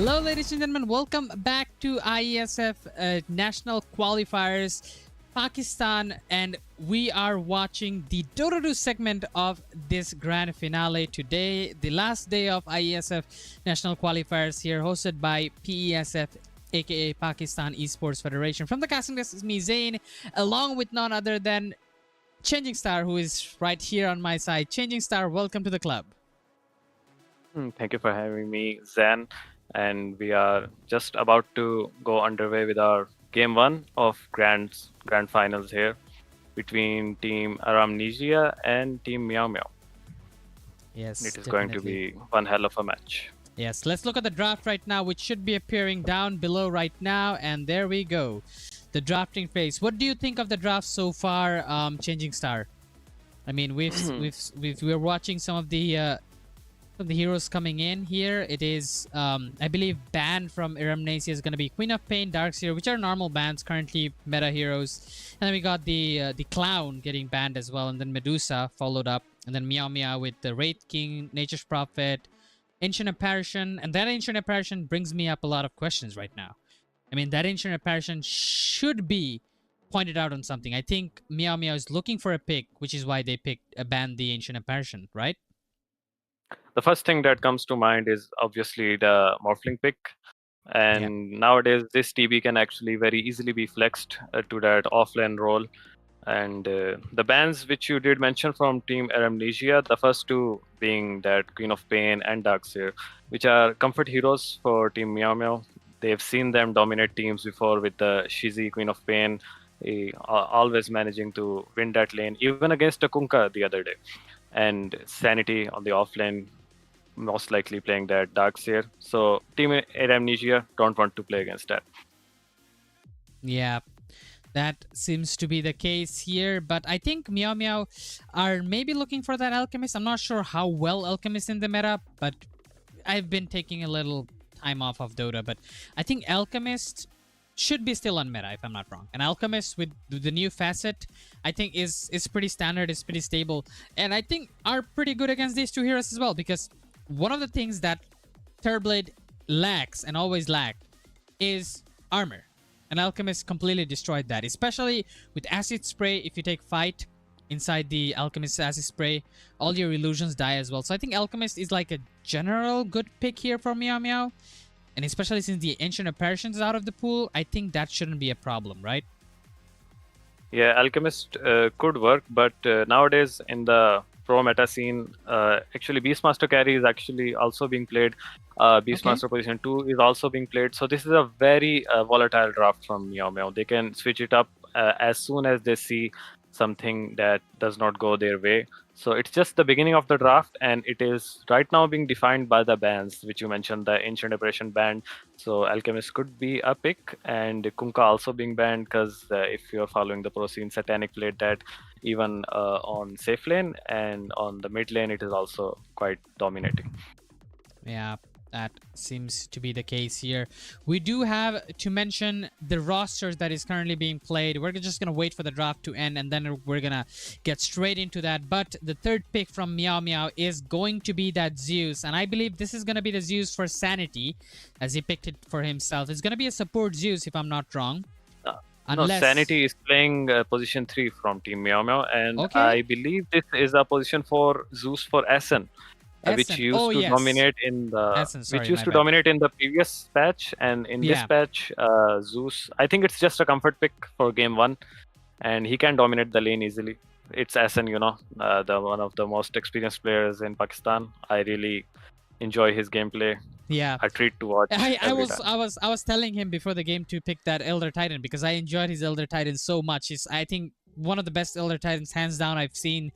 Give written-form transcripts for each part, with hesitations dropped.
Hello, ladies and gentlemen. Welcome back to IESF National Qualifiers Pakistan, and we are watching the Dota 2 segment of this grand finale today, the last day of IESF National Qualifiers here, hosted by PESF, aka Pakistan Esports Federation. From the casting desk is me, Zain, along with none other than Changing Star, who is right here on my side. Changing Star, welcome to the club. Thank you for having me, Zan. And we are just about to go underway with our game one of grand finals here between Team Eramnesia and Team Meow Meow. Yes, it is going to be one hell of a match. Yes, let's look at the draft right now, which should be appearing down below right now. And there we go. The drafting phase. What do you think of the draft so far, Changing Star? I mean, we're watching some of the heroes coming in here. It is, I believe, banned from Eramnesia is going to be Queen of Pain, Darkseer, which are normal bans, currently meta heroes. And then we got the Clown getting banned as well, and then Medusa followed up, and then Meow Meow with the Wraith King, Nature's Prophet, Ancient Apparition. And that Ancient Apparition brings me up a lot of questions right now. I mean, that Ancient Apparition should be pointed out on something. I think Meow Meow is looking for a pick, which is why they banned the Ancient Apparition, right? The first thing that comes to mind is obviously the Morphling pick. And nowadays, this TB can actually very easily be flexed to that offlane role. And the bans which you did mention from Team Eramnesia, the first two being that Queen of Pain and Darkseer, which are comfort heroes for Team Meow Meow. They've seen them dominate teams before with the Shizi Queen of Pain, always managing to win that lane, even against a Kunkka the other day. And Sanity on the offlane, most likely playing that Darkseer. So Team Eramnesia don't want to play against that. Yeah, that seems to be the case here. But I think Meow Meow are maybe looking for that Alchemist. I'm not sure how well Alchemist in the meta, but I've been taking a little time off of Dota. But I think Alchemist should be still on meta, if I'm not wrong. And Alchemist with the new facet, I think is pretty standard, is pretty stable. And I think are pretty good against these two heroes as well, because one of the things that Terblade lacks and always lacked is armor. And Alchemist completely destroyed that, especially with Acid Spray. If you take fight inside the Alchemist Acid Spray, all your illusions die as well. So I think Alchemist is like a general good pick here for Meow Meow. And especially since the Ancient Apparition is out of the pool, I think that shouldn't be a problem, right? Yeah, Alchemist could work, but nowadays in the pro meta scene, actually Beastmaster carry is actually also being played. Beastmaster position 2 is also being played. So this is a very volatile draft from Meow Meow. They can switch it up as soon as they see something that does not go their way. So it's just the beginning of the draft, and it is right now being defined by the bans, which you mentioned, the Ancient Apparition ban. So Alchemist could be a pick, and Kunkka also being banned, because if you're following the pro scene, Satanic played that even on safe lane, and on the mid lane it is also quite dominating. Yeah, that seems to be the case here. We do have to mention the rosters that is currently being played. We're just going to wait for the draft to end, and then we're going to get straight into that. But the third pick from Meow Meow is going to be that Zeus. And I believe this is going to be the Zeus for Sanity, as he picked it for himself. It's going to be a support Zeus, if I'm not wrong. No, Sanity is playing position 3 from Team Meow Meow. And I believe this is a position for Zeus for Essen. Which used to dominate in the dominate in the previous patch, and in this patch, Zeus. I think it's just a comfort pick for game 1, and he can dominate the lane easily. It's Asen, the one of the most experienced players in Pakistan. I really enjoy his gameplay. Yeah, a treat to watch. I was telling him before the game to pick that Elder Titan, because I enjoyed his Elder Titan so much. I think one of the best Elder Titans, hands down, I've seen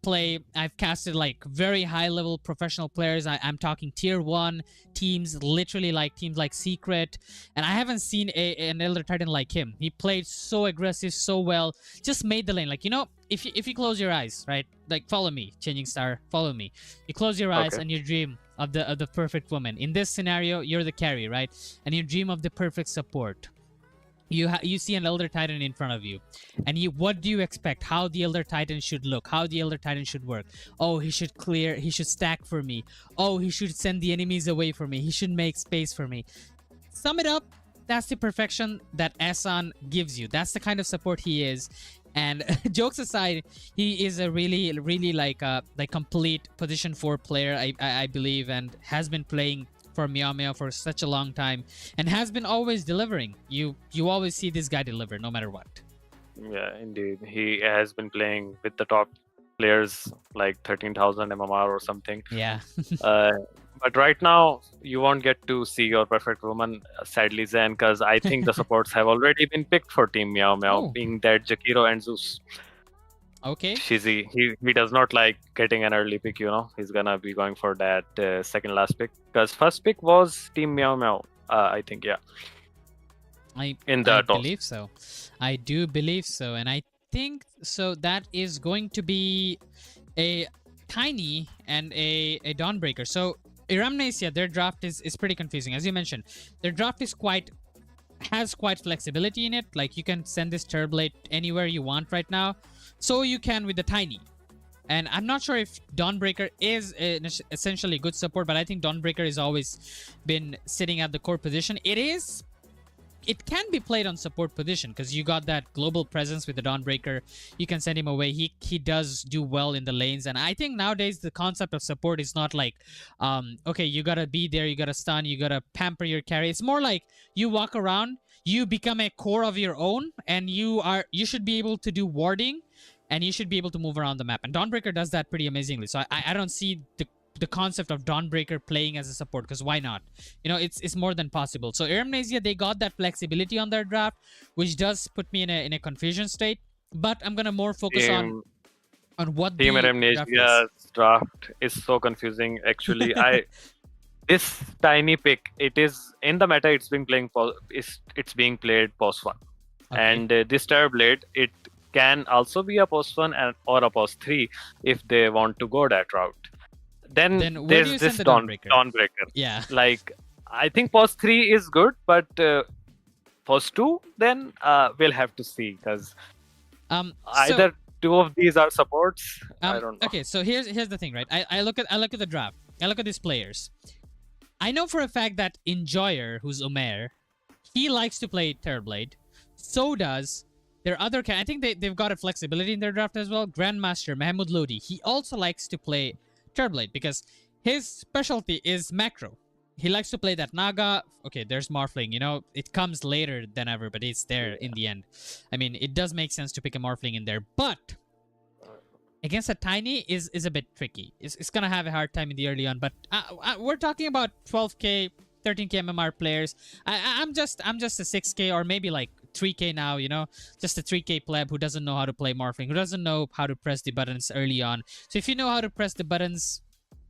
play. I've casted like very high level professional players. I'm talking tier 1 teams, literally like teams like Secret, and I haven't seen an Elder Titan like him. He played so aggressive, so well, just made the lane. Like, if you close your eyes, right, like, follow me, Changing Star, follow me. You close your eyes and you dream of the perfect woman. In this scenario, you're the carry, right, and you dream of the perfect support. you see an Elder Titan in front of you, and what do you expect? How the Elder Titan should look? How the Elder Titan should work? Oh, he should clear. He should stack for me. Oh, he should send the enemies away for me. He should make space for me. Sum it up. That's the perfection that Ehsan gives you. That's the kind of support he is. And jokes aside, he is a really like complete position 4 player, I believe, and has been playing for Meow Meow for such a long time and has been always delivering. You always see this guy deliver no matter what. Yeah, indeed. He has been playing with the top players like 13,000 MMR or something. Yeah. But right now, you won't get to see your perfect woman, sadly, Zen, because I think the supports have already been picked for Team Meow Meow, being that Jakiro and Zeus. Okay. Shizzy, he does not like getting an early pick, He's gonna be going for that second last pick. Because first pick was Team Meow Meow, I think, yeah. I toss. believe so. I do believe so. And I think so that is going to be a Tiny and a Dawnbreaker. So Eramnesia, their draft is pretty confusing. As you mentioned, their draft has quite flexibility in it. Like, you can send this Turblade anywhere you want right now. So you can with the Tiny. And I'm not sure if Dawnbreaker is essentially good support, but I think Dawnbreaker has always been sitting at the core position. It can be played on support position because you got that global presence with the Dawnbreaker. You can send him away. He does do well in the lanes. And I think nowadays the concept of support is not like, okay, you gotta be there, you gotta stun, you gotta pamper your carry. It's more like you walk around, you become a core of your own, and you should be able to do warding, and you should be able to move around the map. And Dawnbreaker does that pretty amazingly. So I don't see the concept of Dawnbreaker playing as a support, because why not? It's more than possible. So Eramnesia, they got that flexibility on their draft, which does put me in a confusion state. But I'm gonna more focus on what Team Eramnesia's draft is so confusing. Actually, this Tiny pick, it is in the meta. It's being played post 1, okay. And this Terrorblade, it can also be a post 1 or a post 3 if they want to go that route. Then there's this Dawnbreaker. Yeah. Like, I think post 3 is good, but post 2, then we'll have to see, because either two of these are supports. I don't know. Okay, so here's the thing, right? I look at the draft. I look at these players. I know for a fact that Enjoyer, who's Umair, he likes to play Terrorblade. So does their other I think they've got a flexibility in their draft as well. Grandmaster Mahmoud Lodi, he also likes to play Terrorblade because his specialty is macro. He likes to play that Naga. Okay, there's Morphling. It comes later than ever, but it's there in the end. I mean, it does make sense to pick a Morphling in there, but against a Tiny is a bit tricky. It's gonna have a hard time in the early on. But we're talking about 12k, 13k MMR players. I'm just a 6k or maybe like 3k now, just a 3k pleb who doesn't know how to play Morphling, who doesn't know how to press the buttons early on. So if you know how to press the buttons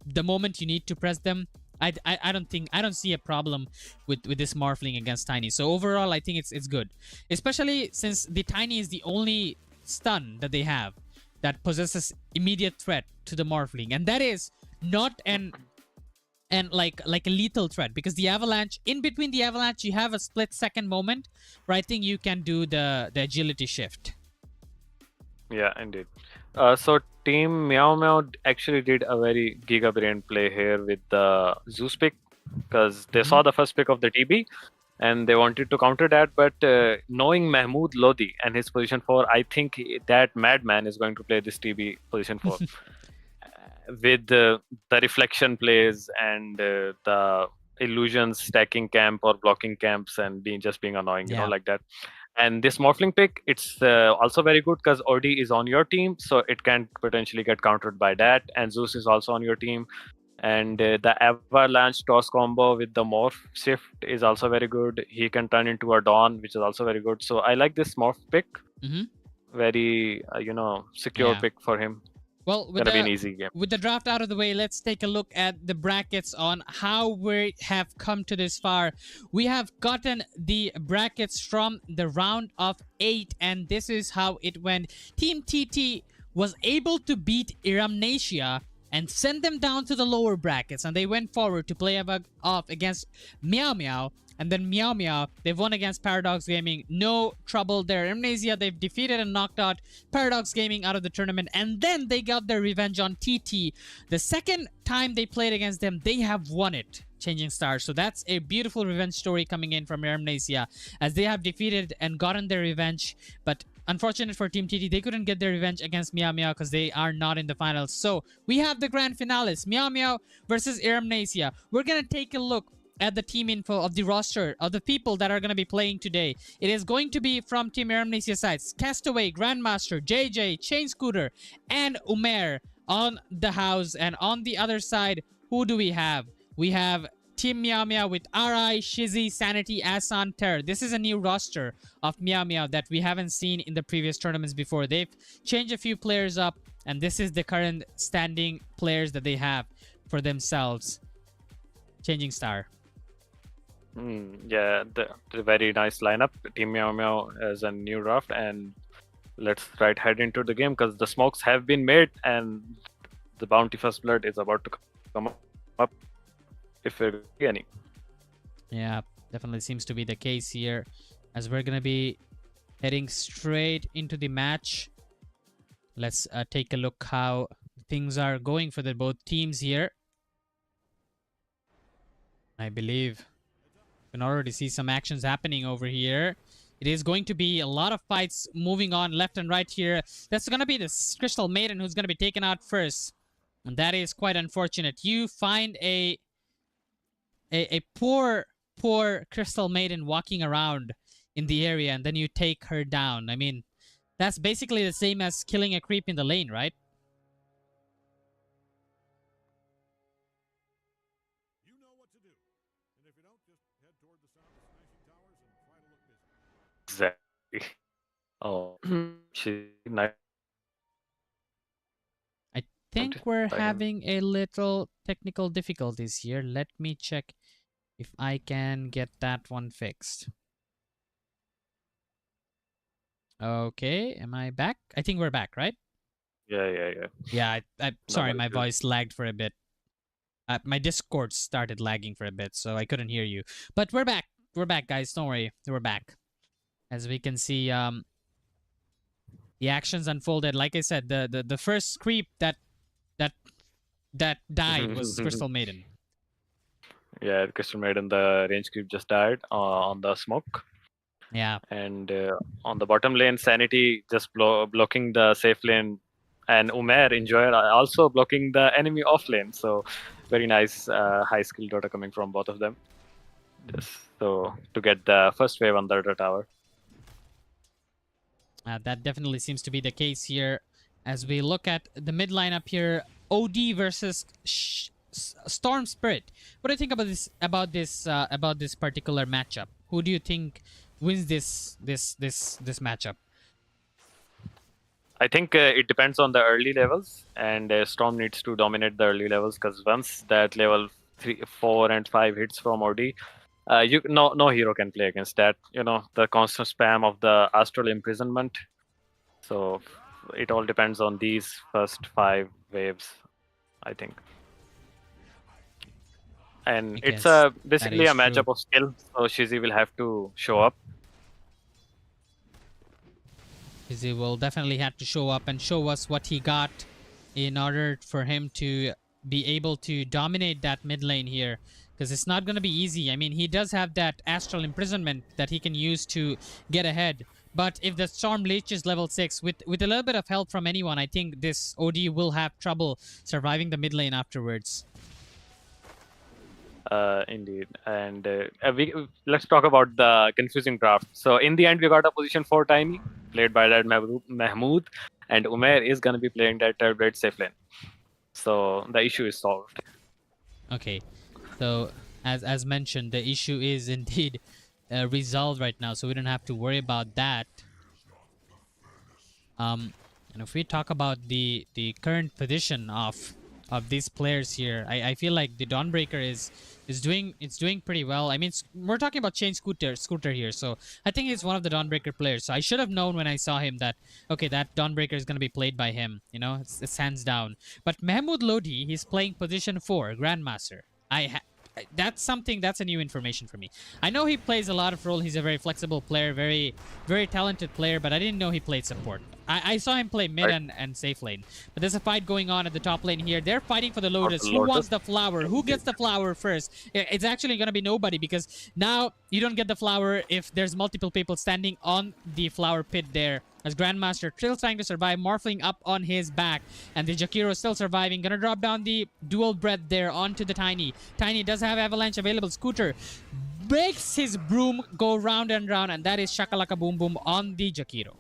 the moment you need to press them, I don't see a problem with this Morphling against Tiny. So overall, I think it's good, especially since the Tiny is the only stun that they have that possesses immediate threat to the Morphling, and that is not like a lethal threat, because the Avalanche, in between the Avalanche, you have a split second moment where I think you can do the agility shift. Yeah, indeed. So Team Meow Meow actually did a very Giga Brain play here with the Zeus pick, because they saw the first pick of the TB and they wanted to counter that, but knowing Mahmoud Lodi and his position 4, I think that madman is going to play this TB position 4. With the reflection plays and the illusions stacking camp or blocking camps and being annoying, like that. And this Morphling pick, it's also very good because Odi is on your team, so it can potentially get countered by that. And Zeus is also on your team. And the Avalanche toss combo with the Morph shift is also very good. He can turn into a Dawn, which is also very good. So I like this Morph pick. Very, secure pick for him. Well, gonna be an easy game. With the draft out of the way, let's take a look at the brackets on how we have come to this far. We have gotten the brackets from the round of 8, and this is how it went. Team TT was able to beat Eramnesia and send them down to the lower brackets, and they went forward to play off against Meow Meow, And then Meow Meow, they've won against Paradox Gaming. No trouble there. Eramnesia, they've defeated and knocked out Paradox Gaming out of the tournament. And then they got their revenge on TT. The second time they played against them, they have won it. Changing Stars. So that's a beautiful revenge story coming in from Eramnesia, as they have defeated and gotten their revenge. But unfortunate for Team TT, they couldn't get their revenge against Meow Meow because they are not in the finals. So we have the grand finales, Meow Meow versus Eramnesia. We're going to take a look at the team info of the roster of the people that are going to be playing today. It is going to be from Team Eramnesia sides: Castaway, Grandmaster, JJ, Chain Scooter, and Umer on the house. And on the other side, who do we have? We have Team Meow Meow with RI, Shizzy, Sanity, Asan, Terror. This is a new roster of Meow Meow that we haven't seen in the previous tournaments before. They've changed a few players up, and this is the current standing players that they have for themselves. Changing Star. Yeah, the very nice lineup. Team Meow Meow as a new draft, and let's head into the game because the smokes have been made and the bounty first blood is about to come up. If we're any. Yeah, definitely seems to be the case here, as we're gonna be heading straight into the match. Let's take a look how things are going for the both teams here. I believe you can already see some actions happening over here. It is going to be a lot of fights moving on left and right here. That's gonna be the Crystal Maiden who's gonna be taken out first, and that is quite unfortunate. You find a poor Crystal Maiden walking around in the area, and then you take her down. I mean, that's basically the same as killing a creep in the lane, right? You know what to do. And if you don't, just head toward the sound of smashing towers and try to look busy. Exactly. Oh, she's nice. I think we're having a little technical difficulties here. Let me check if I can get that one fixed. Okay, am I back? I think we're back, right? Yeah. Yeah, I sorry, my voice lagged for a bit. My Discord started lagging for a bit, so I couldn't hear you. But we're back. We're back, guys. Don't worry. We're back. As we can see, the actions unfolded. Like I said, the first creep that died was Crystal Maiden. Yeah, Crystal Maiden, the range creep just died on the smoke. Yeah. And on the bottom lane, Sanity just blocking the safe lane, and Umer Enjoyer also blocking the enemy off lane. So very nice high skill Dota coming from both of them. Just so to get the first wave on the Dota tower. That definitely seems to be the case here. As we look at the mid lineup here, OD versus Storm Spirit. What do you think about this particular matchup? Who do you think wins this matchup? I think it depends on the early levels, and Storm needs to dominate the early levels because once that level 3, 4, and 5 hits from OD, no hero can play against that. You know, the constant spam of the Astral Imprisonment. So it all depends on these first 5 waves, I think. And it's basically a matchup of skill, so Shizzy will have to show up. Shizzy will definitely have to show up and show us what he got in order for him to be able to dominate that mid lane here. Because it's not going to be easy. I mean, he does have that Astral Imprisonment that he can use to get ahead. But if the Storm Leech is level 6, with a little bit of help from anyone, I think this OD will have trouble surviving the mid lane afterwards. Indeed. And let's talk about the confusing draft. So in the end, we got a position 4 Tiny, played by that Mahmood, and Umer is going to be playing that Terrorblade safe lane. So the issue is solved. Okay. So as mentioned, the issue is indeed resolved right now, so we don't have to worry about that. And if we talk about the current position of these players here, I feel like the Dawnbreaker is doing pretty well. I mean, we're talking about Chain Scooter here, so I think he's one of the Dawnbreaker players. So I should have known when I saw him that, okay, that Dawnbreaker is going to be played by him. You know, it's hands down. But Mahmoud Lodi, he's playing position 4, Grandmaster. that's a new information for me. I know he plays a lot of role. He's a very flexible player, very talented player, but I didn't know he played support. I saw him play mid and safe lane. But there's a fight going on at the top lane here. They're fighting for the Lotus. Who wants the flower? Who gets the flower first? It's actually going to be nobody, because now you don't get the flower if there's multiple people standing on the flower pit there. As Grandmaster still trying to survive, Morphling up on his back. And the Jakiro still surviving. Gonna drop down the dual breath there onto the Tiny. Tiny does have Avalanche available. Scooter makes his broom go round and round, and that is Shakalaka Boom Boom on the Jakiro.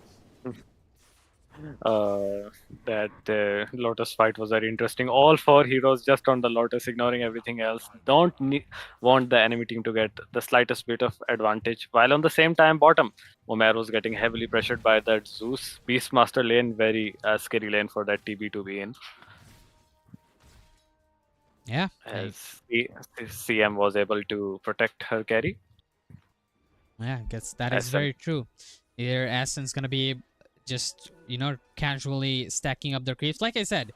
That Lotus fight was very interesting. All 4 heroes just on the Lotus, ignoring everything else. Don't want the enemy team to get the slightest bit of advantage. While on the same time, bottom, Omer was getting heavily pressured by that Zeus. Beastmaster lane, very scary lane for that TB to be in. Yeah. As CM was able to protect her carry. Yeah, I guess that is very true. Their Ascen's gonna be just, casually stacking up their creeps. Like I said,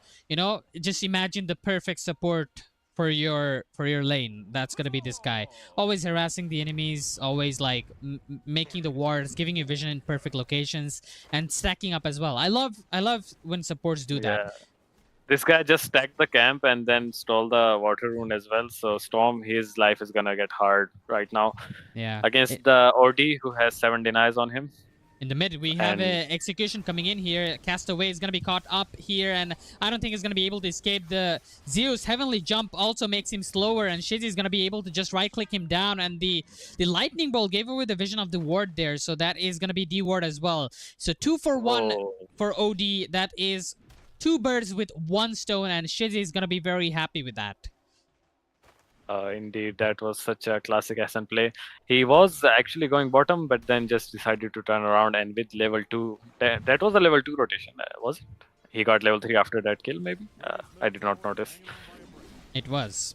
just imagine the perfect support for your lane. That's gonna be this guy, always harassing the enemies, always like making the wards, giving you vision in perfect locations, and stacking up as well. I love when supports do that. This guy just stacked the camp and then stole the water rune as well. So Storm, his life is gonna get hard right now. Yeah. Against the OD who has 7 denies on him. In the mid, we have Execution coming in here. Castaway is going to be caught up here, and I don't think he's going to be able to escape. The Zeus Heavenly Jump also makes him slower, and Shizzy is going to be able to just right-click him down, and the Lightning Bolt gave away the vision of the ward there, so that is going to be D-ward as well. So 2 for 1 for OD. That is 2 birds with 1 stone, and Shizzy is going to be very happy with that. Indeed, that was such a classic SN play. He was actually going bottom, but then just decided to turn around, and with level 2, that was a level 2 rotation, was it? He got level 3 after that kill, maybe? I did not notice. It was.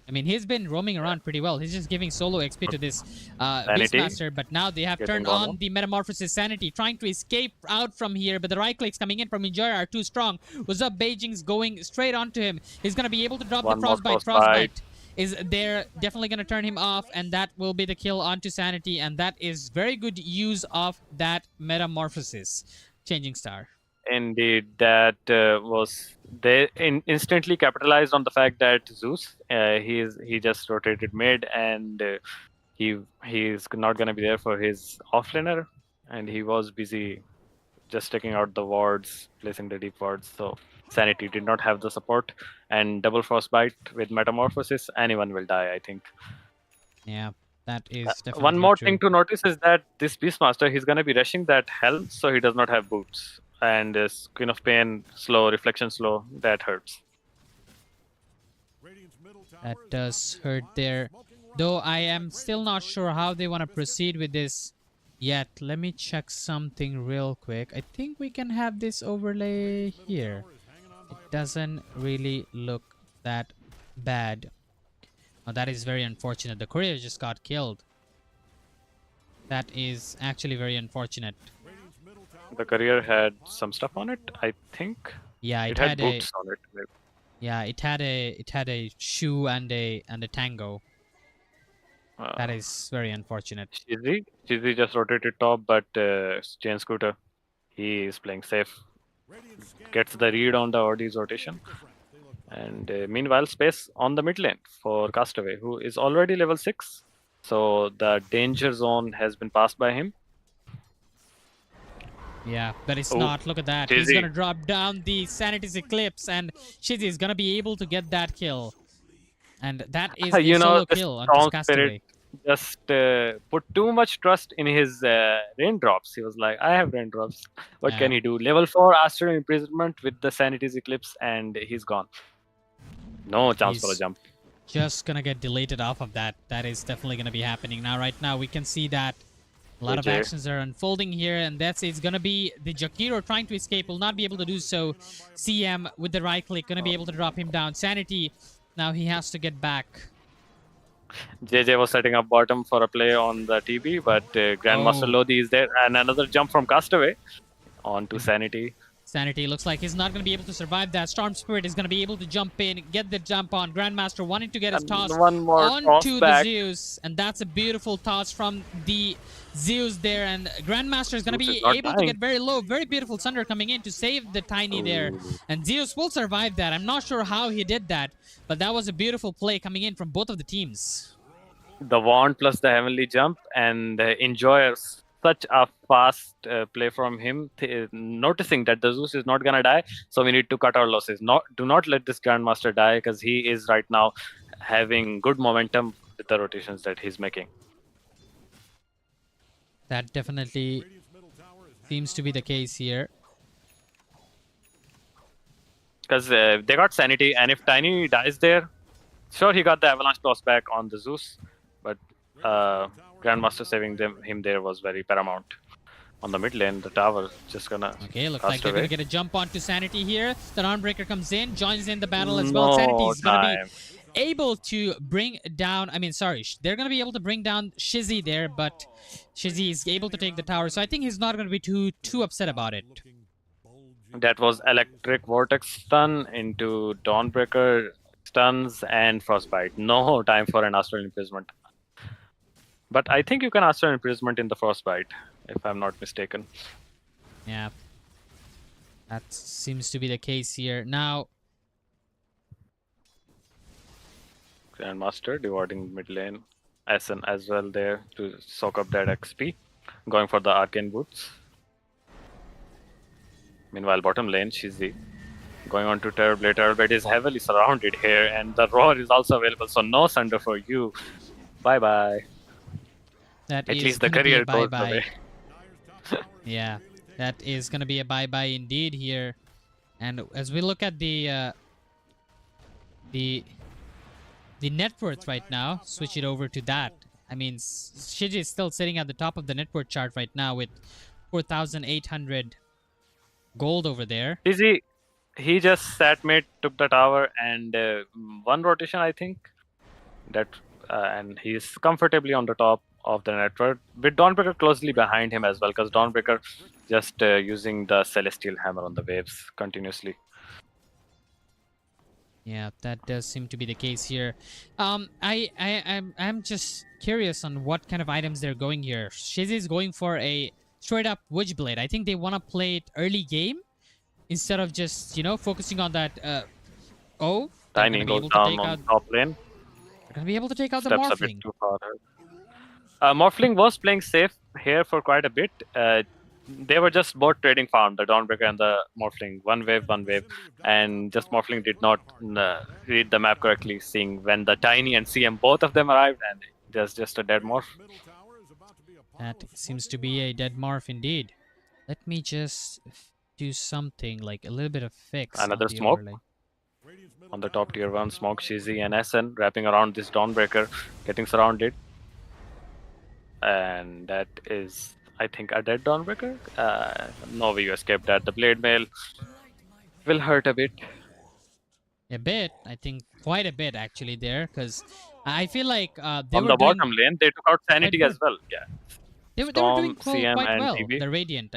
I mean, he's been roaming around pretty well. He's just giving solo XP to this Beastmaster, but now they have turned on the Metamorphosis Sanity, trying to escape out from here, but the right clicks coming in from Enjoyer are too strong. What's up, Beijing's going straight onto him. He's going to be able to drop the Frostbite. Frostbite is there, definitely going to turn him off, and that will be the kill onto Sanity, and that is very good use of that Metamorphosis. Changing Star. Indeed, that was they instantly capitalized on the fact that Zeus he just rotated mid, and he's not gonna be there for his offlaner, and he was busy just taking out the wards, placing the deep wards. So Sanity did not have the support, and double frostbite with Metamorphosis, anyone will die, I think. Yeah. That is definitely one more true. thing to notice is that this Beastmaster, he's gonna be rushing that health, so he does not have boots. And this Queen of Pain slow, reflection slow, that hurts. That does hurt there. Though I am still not sure how they want to proceed with this yet. Let me check something real quick. I think we can have this overlay here. It doesn't really look that bad. Oh, that is very unfortunate. The courier just got killed. That is actually very unfortunate. The courier had some stuff on it, I think. Yeah, it had boots on it. Maybe. Yeah, it had a shoe and a tango. That is very unfortunate. Shizzy just rotated top, but Chain Scooter, he is playing safe. Gets the read on the OD's rotation. And meanwhile, space on the mid lane for Castaway, who is already level 6. So the danger zone has been passed by him. Yeah, but it's not. Look at that. Shizzy. He's going to drop down the Sanity's Eclipse, and Shizzy is going to be able to get that kill. And that is a solo kill on Castaway. Just put too much trust in his raindrops. He was like, I have raindrops. What can he do? Level 4 Astral Imprisonment with the Sanity's Eclipse, and he's gone. No chance for a jump. Just going to get deleted off of that. That is definitely going to be happening. Now, right now, we can see that a lot of actions are unfolding here, and that's it's going to be the Jakiro trying to escape. Will not be able to do so. CM with the right click, going to be able to drop him down. Sanity, now he has to get back. JJ was setting up bottom for a play on the TB, but Grandmaster Lodi is there, and another jump from Castaway onto Sanity. Sanity looks like he's not going to be able to survive that. Storm Spirit is going to be able to jump in, get the jump on. Grandmaster wanting to get his And toss one more onto toss the back. Zeus. And that's a beautiful toss from the Zeus there. And Grandmaster is going to Zeus be is not able to dying. get very low. Very beautiful Sunder coming in to save the Tiny there. Ooh. And Zeus will survive that. I'm not sure how he did that. But that was a beautiful play coming in from both of the teams. The wand plus the heavenly jump, and enjoys such a fast play from him, noticing that the Zeus is not gonna die, so we need to cut our losses. Do not let this Grandmaster die, because he is right now having good momentum with the rotations that he's making. That definitely seems to be the case here. Because they got Sanity, and if Tiny dies there, sure, he got the Avalanche toss back on the Zeus, but Grandmaster saving him there was very paramount. On the mid lane, the tower just gonna Okay, looks cast like they're away. gonna get a jump onto Sanity here. The Dawnbreaker comes in, joins in the battle as No well. Sanity is gonna time. be able to bring down. They're gonna be able to bring down Shizzy there, but Shizzy is able to take the tower, so I think he's not gonna be too upset about it. That was Electric Vortex stun into Dawnbreaker stuns and Frostbite. No time for an Astral Imprisonment. But I think you can Astral Imprisonment in the Frostbite, if I'm not mistaken. Yeah, that seems to be the case here. Now, Grandmaster rewarding mid lane. SN as well there to soak up that XP. Going for the Arcane Boots. Meanwhile, bottom lane, Shizzy going on to Terrorblade. Terrorblade is heavily surrounded here, and the Roar is also available, so no Sunder for you. Bye-bye. that At is least the gonna be a career goes bye-bye. away. Yeah, that is gonna be a bye-bye indeed here. And as we look at the net worth right now, switch it over to that. I mean, Shiji is still sitting at the top of the net worth chart right now with 4,800 gold over there. Shizzy, he just sat mid, took the tower, and one rotation, I think. And he's comfortably on the top of the network, with Dawnbreaker closely behind him as well, because Dawnbreaker just using the Celestial Hammer on the waves continuously. Yeah, that does seem to be the case here. I'm just curious on what kind of items they're going here. Shizzy is going for a straight up Witchblade. I think they want to play it early game instead of just, focusing on that. They're Tiny gonna be goes able to down take on out. top lane. They're gonna be able to take out the Steps a bit Morphling. too far. Morphling was playing safe here for quite a bit. They were just both trading farm, the Dawnbreaker and the Morphling. One wave, and just Morphling did not read the map correctly, seeing when the Tiny and CM, both of them arrived, and there's just a dead Morph. That seems to be a dead Morph indeed. Let me just do something like a little bit of fix. on Another the smoke. overlay. On the top tier 1, Smoke, Shizzy, and SN wrapping around this Dawnbreaker, getting surrounded. And that is, I think, a dead Dawnbreaker. No way you escaped that. The Blade Mail will hurt a bit. A bit, I think quite a bit actually there, because I feel like they On were the doing bottom lane, they took out Sanity quite as well. Yeah. they were Storm, doing CM, quite and well. TB. The Radiant,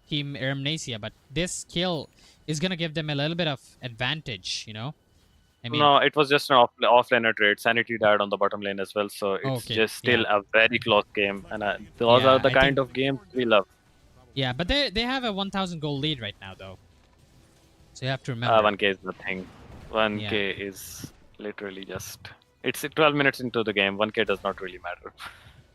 Team Eramnesia, but this kill is gonna give them a little bit of advantage, I mean, No, it was just an off-laner trade. Sanity died on the bottom lane as well, so it's Okay, just still a very close game. And those Yeah, are the I kind think- of games we love. yeah, but they have a 1,000 goal lead right now though, so you have to remember. 1K is nothing. 1K is literally just... It's 12 minutes into the game. 1K does not really matter.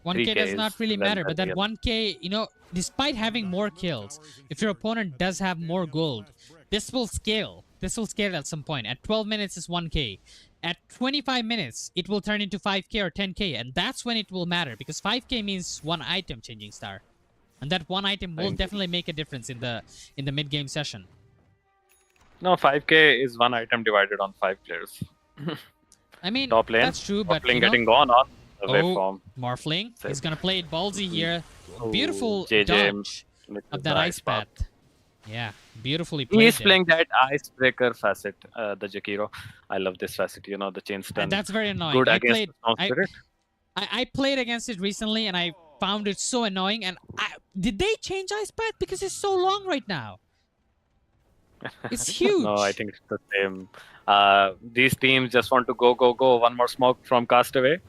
1K 3K does not is really well matter, but that real. 1K, despite having more kills, if your opponent does have more gold, this will scale. This will scale at some point. At 12 minutes is 1K. At 25 minutes, it will turn into 5K or 10K, and that's when it will matter, because 5K means one item changing star. And that one item will Indeed. definitely make a difference in the mid-game session. No, 5K is one item divided on 5 players. I mean, Top lane, that's true, but top lane getting gone on the Oh, waveform. Morphling. Save. He's gonna play it ballsy here. Oh, Beautiful JJ dodge with of the that ice path. path. Yeah, beautifully played. He's there. playing that icebreaker facet, the Jakiro. I love this facet, the chain stun. And that's very annoying. Good I against played, the Storm I, Spirit. I played against it recently, and I found it so annoying. And did they change ice path because it's so long right now? It's huge. No, I think it's the same. These teams just want to go, go, go. One more smoke from Castaway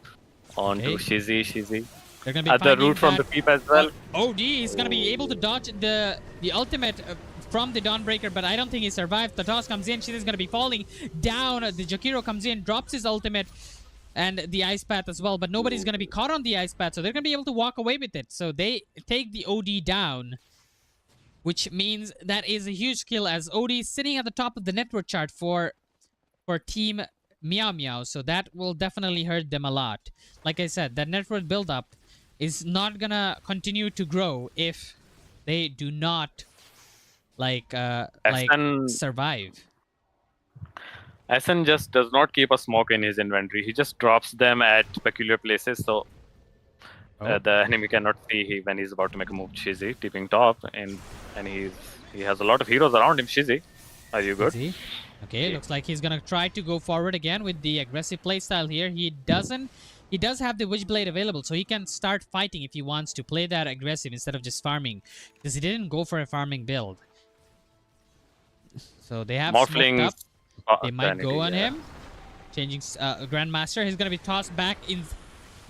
onto Okay. Shizzy. They're gonna be At the finding route from that the Peep as well. OD is gonna be able to dodge the ultimate from the Dawnbreaker, but I don't think he survived. The toss comes in, Shizzy's gonna be falling down. The Jakiro comes in, drops his ultimate and the Ice Path as well, but nobody's gonna be caught on the Ice Path, so they're gonna be able to walk away with it. So they take the OD down, which means that is a huge kill, as OD is sitting at the top of the network chart for Team Meow Meow, so that will definitely hurt them a lot. Like I said, that network buildup is not gonna continue to grow if they do not survive. SN just does not keep a smoke in his inventory. He just drops them at peculiar places, so the enemy cannot see when he's about to make a move. Shizzy tipping top, and he has a lot of heroes around him. Shizzy, are you good? Shizzy. Okay, looks like he's gonna try to go forward again with the aggressive playstyle here. He does have the Witchblade available, so he can start fighting if he wants to play that aggressive instead of just farming, because he didn't go for a farming build. So they have smoked up. They might go on him. Changing Grandmaster. He's gonna be tossed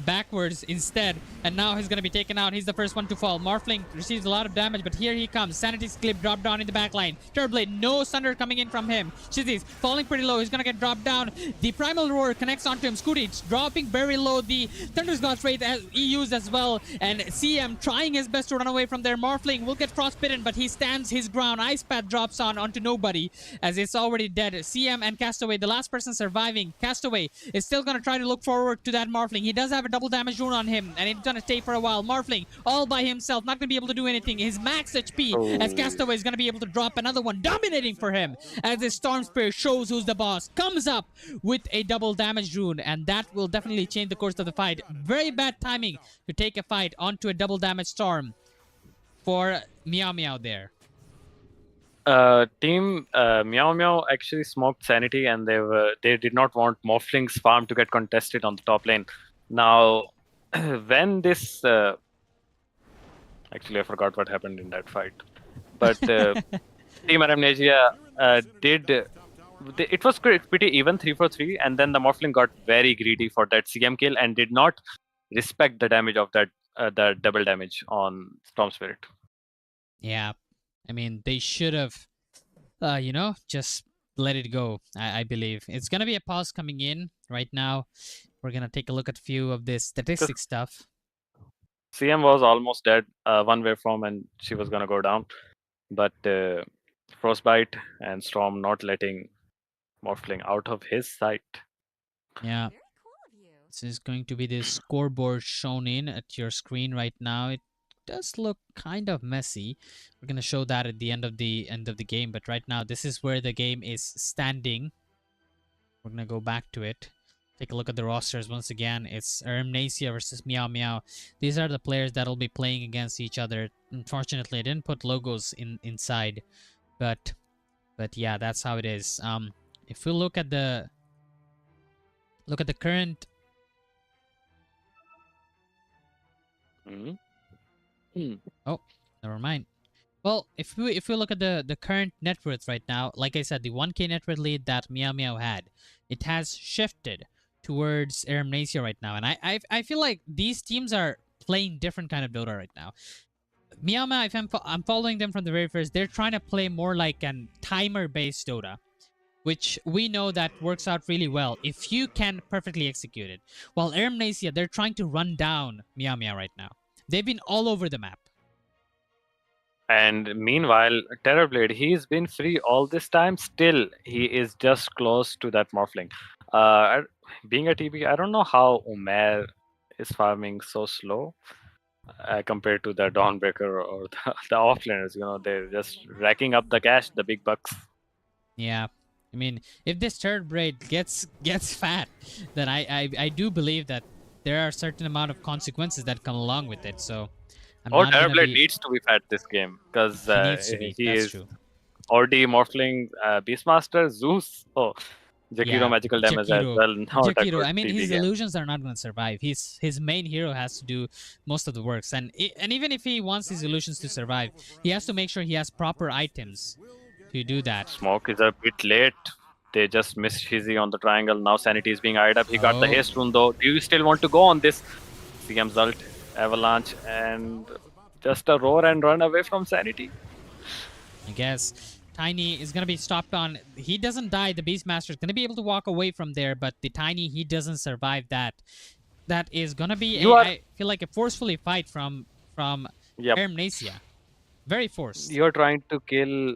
backwards instead, and now he's gonna be taken out. He's the first one to fall. Morphling receives a lot of damage, but here he comes. Sanity's clip dropped down in the back line. Turblade, no thunder coming in from him. Shizzy's falling pretty low. He's gonna get dropped down. The Primal Roar connects onto him. Scooty dropping very low. The Thunder's God's Wraith he used as well, and CM trying his best to run away from there. Morphling will get frostbitten, but he stands his ground. Ice Path drops onto nobody, as it's already dead. CM and Castaway, the last person surviving. Castaway is still gonna try to look forward to that Morphling. He does have a double damage rune on him, and it's gonna stay for a while. Morphling all by himself, not gonna be able to do anything. His max HP, as Castaway is gonna be able to drop another one, dominating for him, as his Storm Spear shows who's the boss, comes up with a double damage rune, and that will definitely change the course of the fight. Very bad timing to take a fight onto a double damage Storm for Meow Meow there. Team Meow Meow actually smoked Sanity, and they did not want Morphling's farm to get contested on the top lane. Now, when this actually I forgot what happened in that fight, but Team Eramnesia it was pretty even 3-for-3, and then the Morphling got very greedy for that CM kill and did not respect the damage of that the double damage on Storm Spirit. Yeah, I mean, they should have, just let it go. I believe it's gonna be a pause coming in right now. We're gonna take a look at a few of this statistic stuff. CM was almost dead, one way from, and she was gonna go down, but Frostbite and Storm not letting Morphling out of his sight. Yeah. This is going to be the scoreboard shown in at your screen right now. It does look kind of messy. We're gonna show that at the end of the game, but right now this is where the game is standing. We're gonna go back to it. Take a look at the rosters once again. It's Eramnesia versus Meow Meow. These are the players that'll be playing against each other. Unfortunately, I didn't put logos inside, but yeah, that's how it is. If we look at the current. Oh, never mind. Well, if we look at the current net worth right now, like I said, the 1K net worth lead that Meow Meow had, it has shifted towards Eramnesia right now, and I feel like these teams are playing different kind of Dota right now. Meow Meow, if I'm following them from the very first, they're trying to play more like an timer-based Dota, which we know that works out really well if you can perfectly execute it. While Eramnesia, they're trying to run down Meow Meow right now. They've been all over the map. And meanwhile, Terrorblade, he's been free all this time. Still, he is just close to that Morphling. Being a TB, I don't know how Umair is farming so slow compared to the Dawnbreaker or the offlaners. They're just racking up the cash, the big bucks. Yeah. I mean, if this Terrorblade gets fat, then I do believe that there are a certain amount of consequences that come along with it. So, Terrorblade needs to be fat this game, because he is true. OD, Morphling, Beastmaster, Zeus. Jakiro magical damage as well. Jakiro, I mean, his illusions are not going to survive. His main hero has to do most of the works, and even if he wants his illusions to survive, he has to make sure he has proper items to do that. Smoke is a bit late. They just missed Shizzy on the triangle. Now Sanity is being eyed up. He got the Oh. haste rune though. Do you still want to go on this? CM's ult, Avalanche, and just a roar and run away from Sanity. I guess Tiny is going to be stopped on. He doesn't die. The Beastmaster is going to be able to walk away from there, but the Tiny, he doesn't survive that. That is going to be, I feel like, a forcefully fight from Yep. Eramnesia. Very forced. You're trying to kill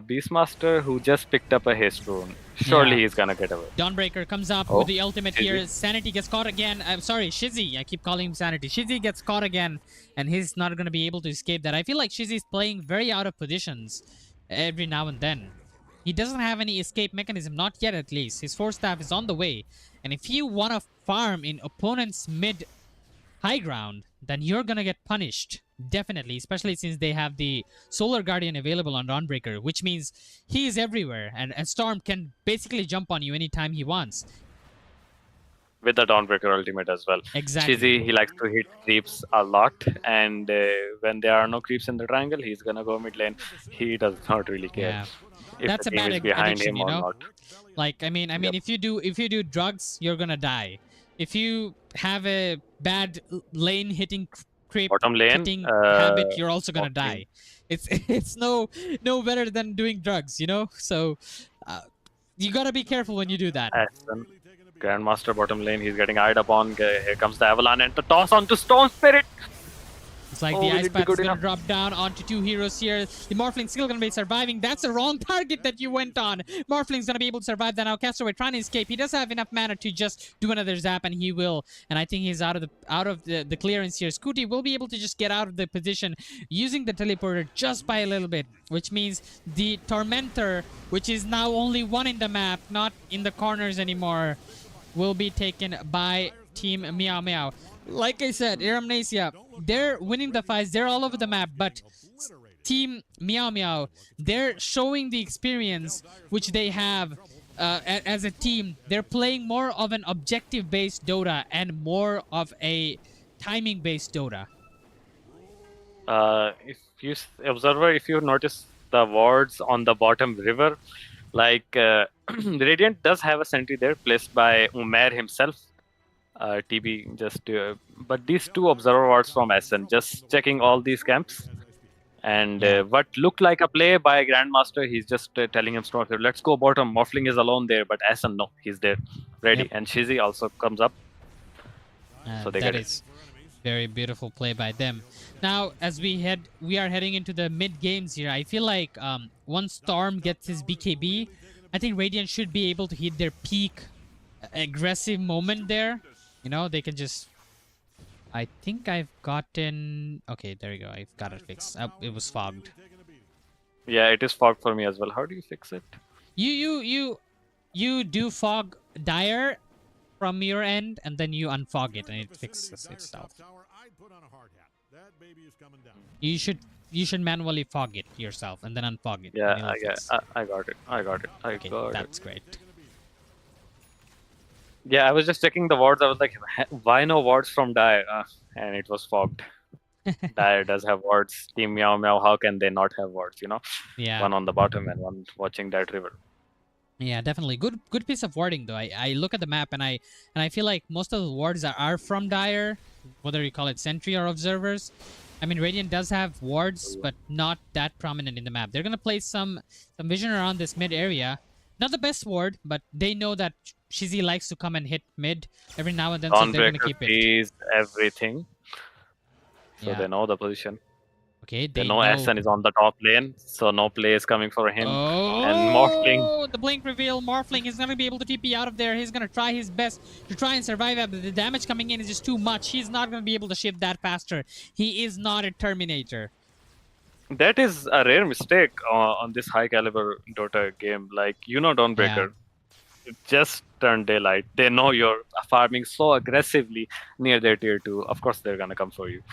Beastmaster who just picked up a haste rune. Surely Yeah. he's gonna get away. Dawnbreaker comes up Oh, with the ultimate Shizzy. here. Sanity gets caught again. I'm sorry, Shizzy. I keep calling him Sanity. Shizzy gets caught again, and he's not going to be able to escape that. I feel like Shizzy's playing very out of positions every now and then. He doesn't have any escape mechanism, not yet at least. His Force Staff is on the way. And if you want to farm in opponent's mid high ground, then you're going to get punished. Definitely, especially since they have the Solar Guardian available on Dawnbreaker, which means he is everywhere, and Storm can basically jump on you anytime he wants. With the Dawnbreaker ultimate as well. Exactly. Shizzy, he likes to hit creeps a lot, and when there are no creeps in the triangle, he's gonna go mid lane. He does not really care Yeah. if That's the a team bad is behind addiction, him you or know? not. Like, I mean, Yep. if you do drugs, you're gonna die. If you have a bad lane hitting creep Bottom lane, hitting habit, you're also gonna bottom die. lane. It's no better than doing drugs, you know. So you gotta be careful when you do that. Aston, Grandmaster bottom lane, he's getting eyed upon. Here comes the Avalanche and the toss onto Storm Spirit. It's like Oh, the will Ice it be Path is good gonna enough? drop down onto two heroes here. The Morphling's still gonna be surviving. That's the wrong target that you went on. Morphling's gonna be able to survive that now. Castaway trying to escape. He does have enough mana to just do another zap, and he will. And I think he's out of the clearance here. Scooty will be able to just get out of the position using the teleporter just by a little bit, which means the Tormentor, which is now only one in the map, not in the corners anymore, will be taken by Team Meow Meow. Like I said, Eramnesia, they're winning the fights. They're all over the map, but Team Meow Meow, they're showing the experience which they have as a team. They're playing more of an objective-based Dota and more of a timing-based Dota. If you observer, if you notice the wards on the bottom river, like Radiant does have a sentry there placed by Umair himself. TB just, but these two observer wards from SN just checking all these camps, and Yeah. what looked like a play by Grandmaster, he's just telling him, "Storm, let's go bottom." Morphling is alone there, but SN no, he's there, ready, Yep. and Shizzy also comes up. So they That get it. is very beautiful play by them. Now, as we are heading into the mid games here. I feel like once Storm gets his BKB, I think Radiant should be able to hit their peak aggressive moment there. You know, they can just. I think I've gotten. Okay, there you go. I've got it fixed. It was fogged. Yeah, it is fogged for me as well. How do you fix it? You do fog Dire from your end, and then you unfog it, and it fixes itself. You should manually fog it yourself, and then unfog it. and Yeah, it'll fix. I got it. I got Okay, it. that's great. Yeah, I was just checking the wards. I was like, why no wards from Dire? And it was fogged. Dire does have wards. Team Meow Meow, how can they not have wards? You know, Yeah. one on the bottom and one watching that river. Yeah, definitely. Good piece of wording though. I look at the map and I feel like most of the wards are from Dire, whether you call it sentry or observers. I mean, Radiant does have wards, but not that prominent in the map. They're gonna place some vision around this mid area. Not the best ward, but they know that Shizzy likes to come and hit mid every now and then, so they're gonna Dawnbreaker keep it. sees everything, so Yeah. they know the position. Okay, They know SN is on the top lane, so no play is coming for him. And Morphling, The blink reveal. Morphling is going to be able to TP out of there. He's going to try his best to try and survive it, but the damage coming in is just too much. He's not going to be able to shift that faster. He is not a Terminator. that is a rare mistake on this high caliber Dota game. Like, you know, Dawnbreaker, it just turned daylight. They know you're farming so aggressively near their tier 2. Of course, they're gonna come for you.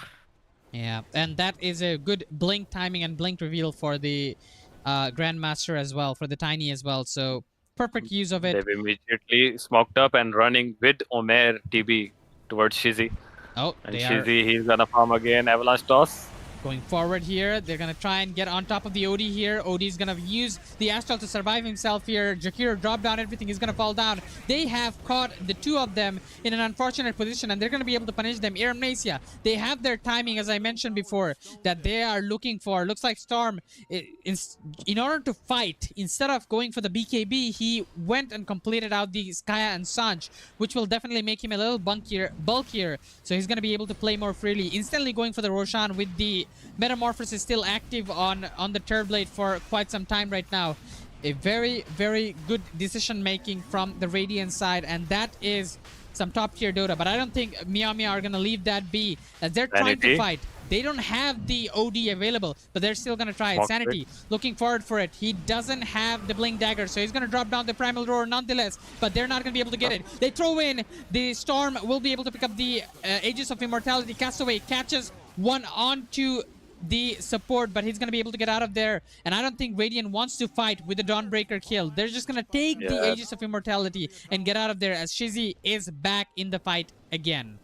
Yeah, and that is a good blink timing and blink reveal for the Grandmaster as well, for the Tiny as well. So perfect use of it. They've immediately smoked up and running with Omer TB towards Shizzy. Oh, And they are. Shizzy, he's gonna farm again. Avalanche toss. Going forward here, they're gonna try and get on top of the OD here. OD is gonna use the Astral to survive himself here. Jakiro dropped down everything, he's gonna fall down. They have caught the two of them in an unfortunate position, and they're gonna be able to punish them. Eramnesia, they have their timing, as I mentioned before, that they are looking for. Looks like Storm, in order to fight, instead of going for the BKB, he went and completed out the Skya and Sanj, which will definitely make him a little bulkier, so he's gonna be able to play more freely. Instantly going for the Roshan with the Metamorphosis still active on the Turblade for quite some time right now. A very, very good decision making from the Radiant side, and that is some top tier Dota. But I don't think Meow Meow are gonna leave that be, as they're trying to fight. They don't have the OD available, but they're still gonna try it. Sanity looking forward for it. He doesn't have the Blink Dagger, so he's gonna drop down the Primal Roar nonetheless, but they're not gonna be able to get it. They throw in the Storm, will be able to pick up the Aegis of Immortality. Castaway catches one onto the support, but he's gonna be able to get out of there, and I don't think Radiant wants to fight with the Dawnbreaker kill. They're just gonna take the Aegis of Immortality and get out of there, as Shizzy is back in the fight again.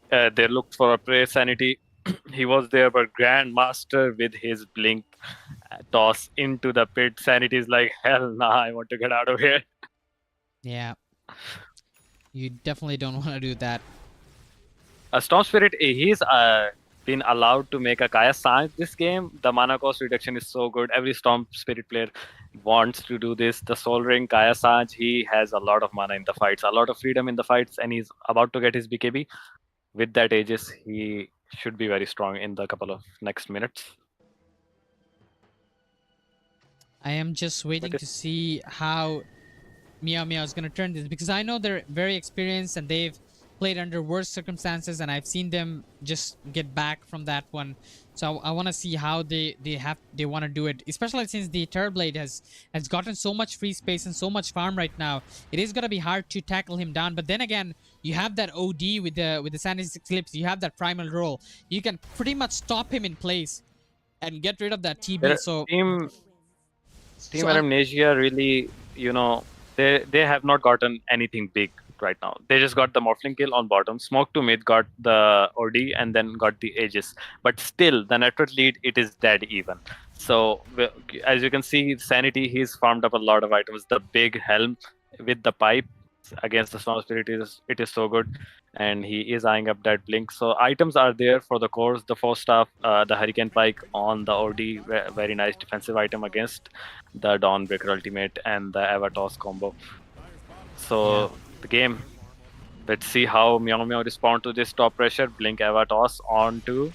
They looked for a prey. Sanity. He was there, but Grandmaster with his blink toss into the pit. Sanity is like, hell nah, I want to get out of here. Yeah, you definitely don't want to do that. Storm Spirit, he's been allowed to make a Kaya Sanj this game. The mana cost reduction is so good. Every Storm Spirit player wants to do this. The Soul Ring, Kaya Sanj, he has a lot of mana in the fights, a lot of freedom in the fights, and he's about to get his BKB. With that Aegis, he should be very strong in the couple of next minutes. I am just waiting to see how Meow Meow is going to turn this, because I know they're very experienced and they've played under worse circumstances, and I've seen them just get back from that one. So I want to see how they want to do it, especially since the Turblade has gotten so much free space and so much farm right now. It is gonna be hard to tackle him down, but then again, you have that OD with the Sanity Eclipse. You have that Primal Roll. You can pretty much stop him in place and get rid of that TB. So Team Eramnesia really, they have not gotten anything big right now. They just got the Morphling kill on bottom. Smoke to mid got the OD and then got the Aegis. But still, the network lead, it is dead even. So as you can see, Sanity, he's farmed up a lot of items. The big helm with the pipe against the Storm Spirit, it is so good. And he is eyeing up that blink. So items are there for the cores, the 4-staff, the Hurricane Pike on the OD, very nice defensive item against the Dawnbreaker ultimate and the Avatos combo. So the game, let's see how Meow Meow respond to this top pressure. Blink Avatos onto.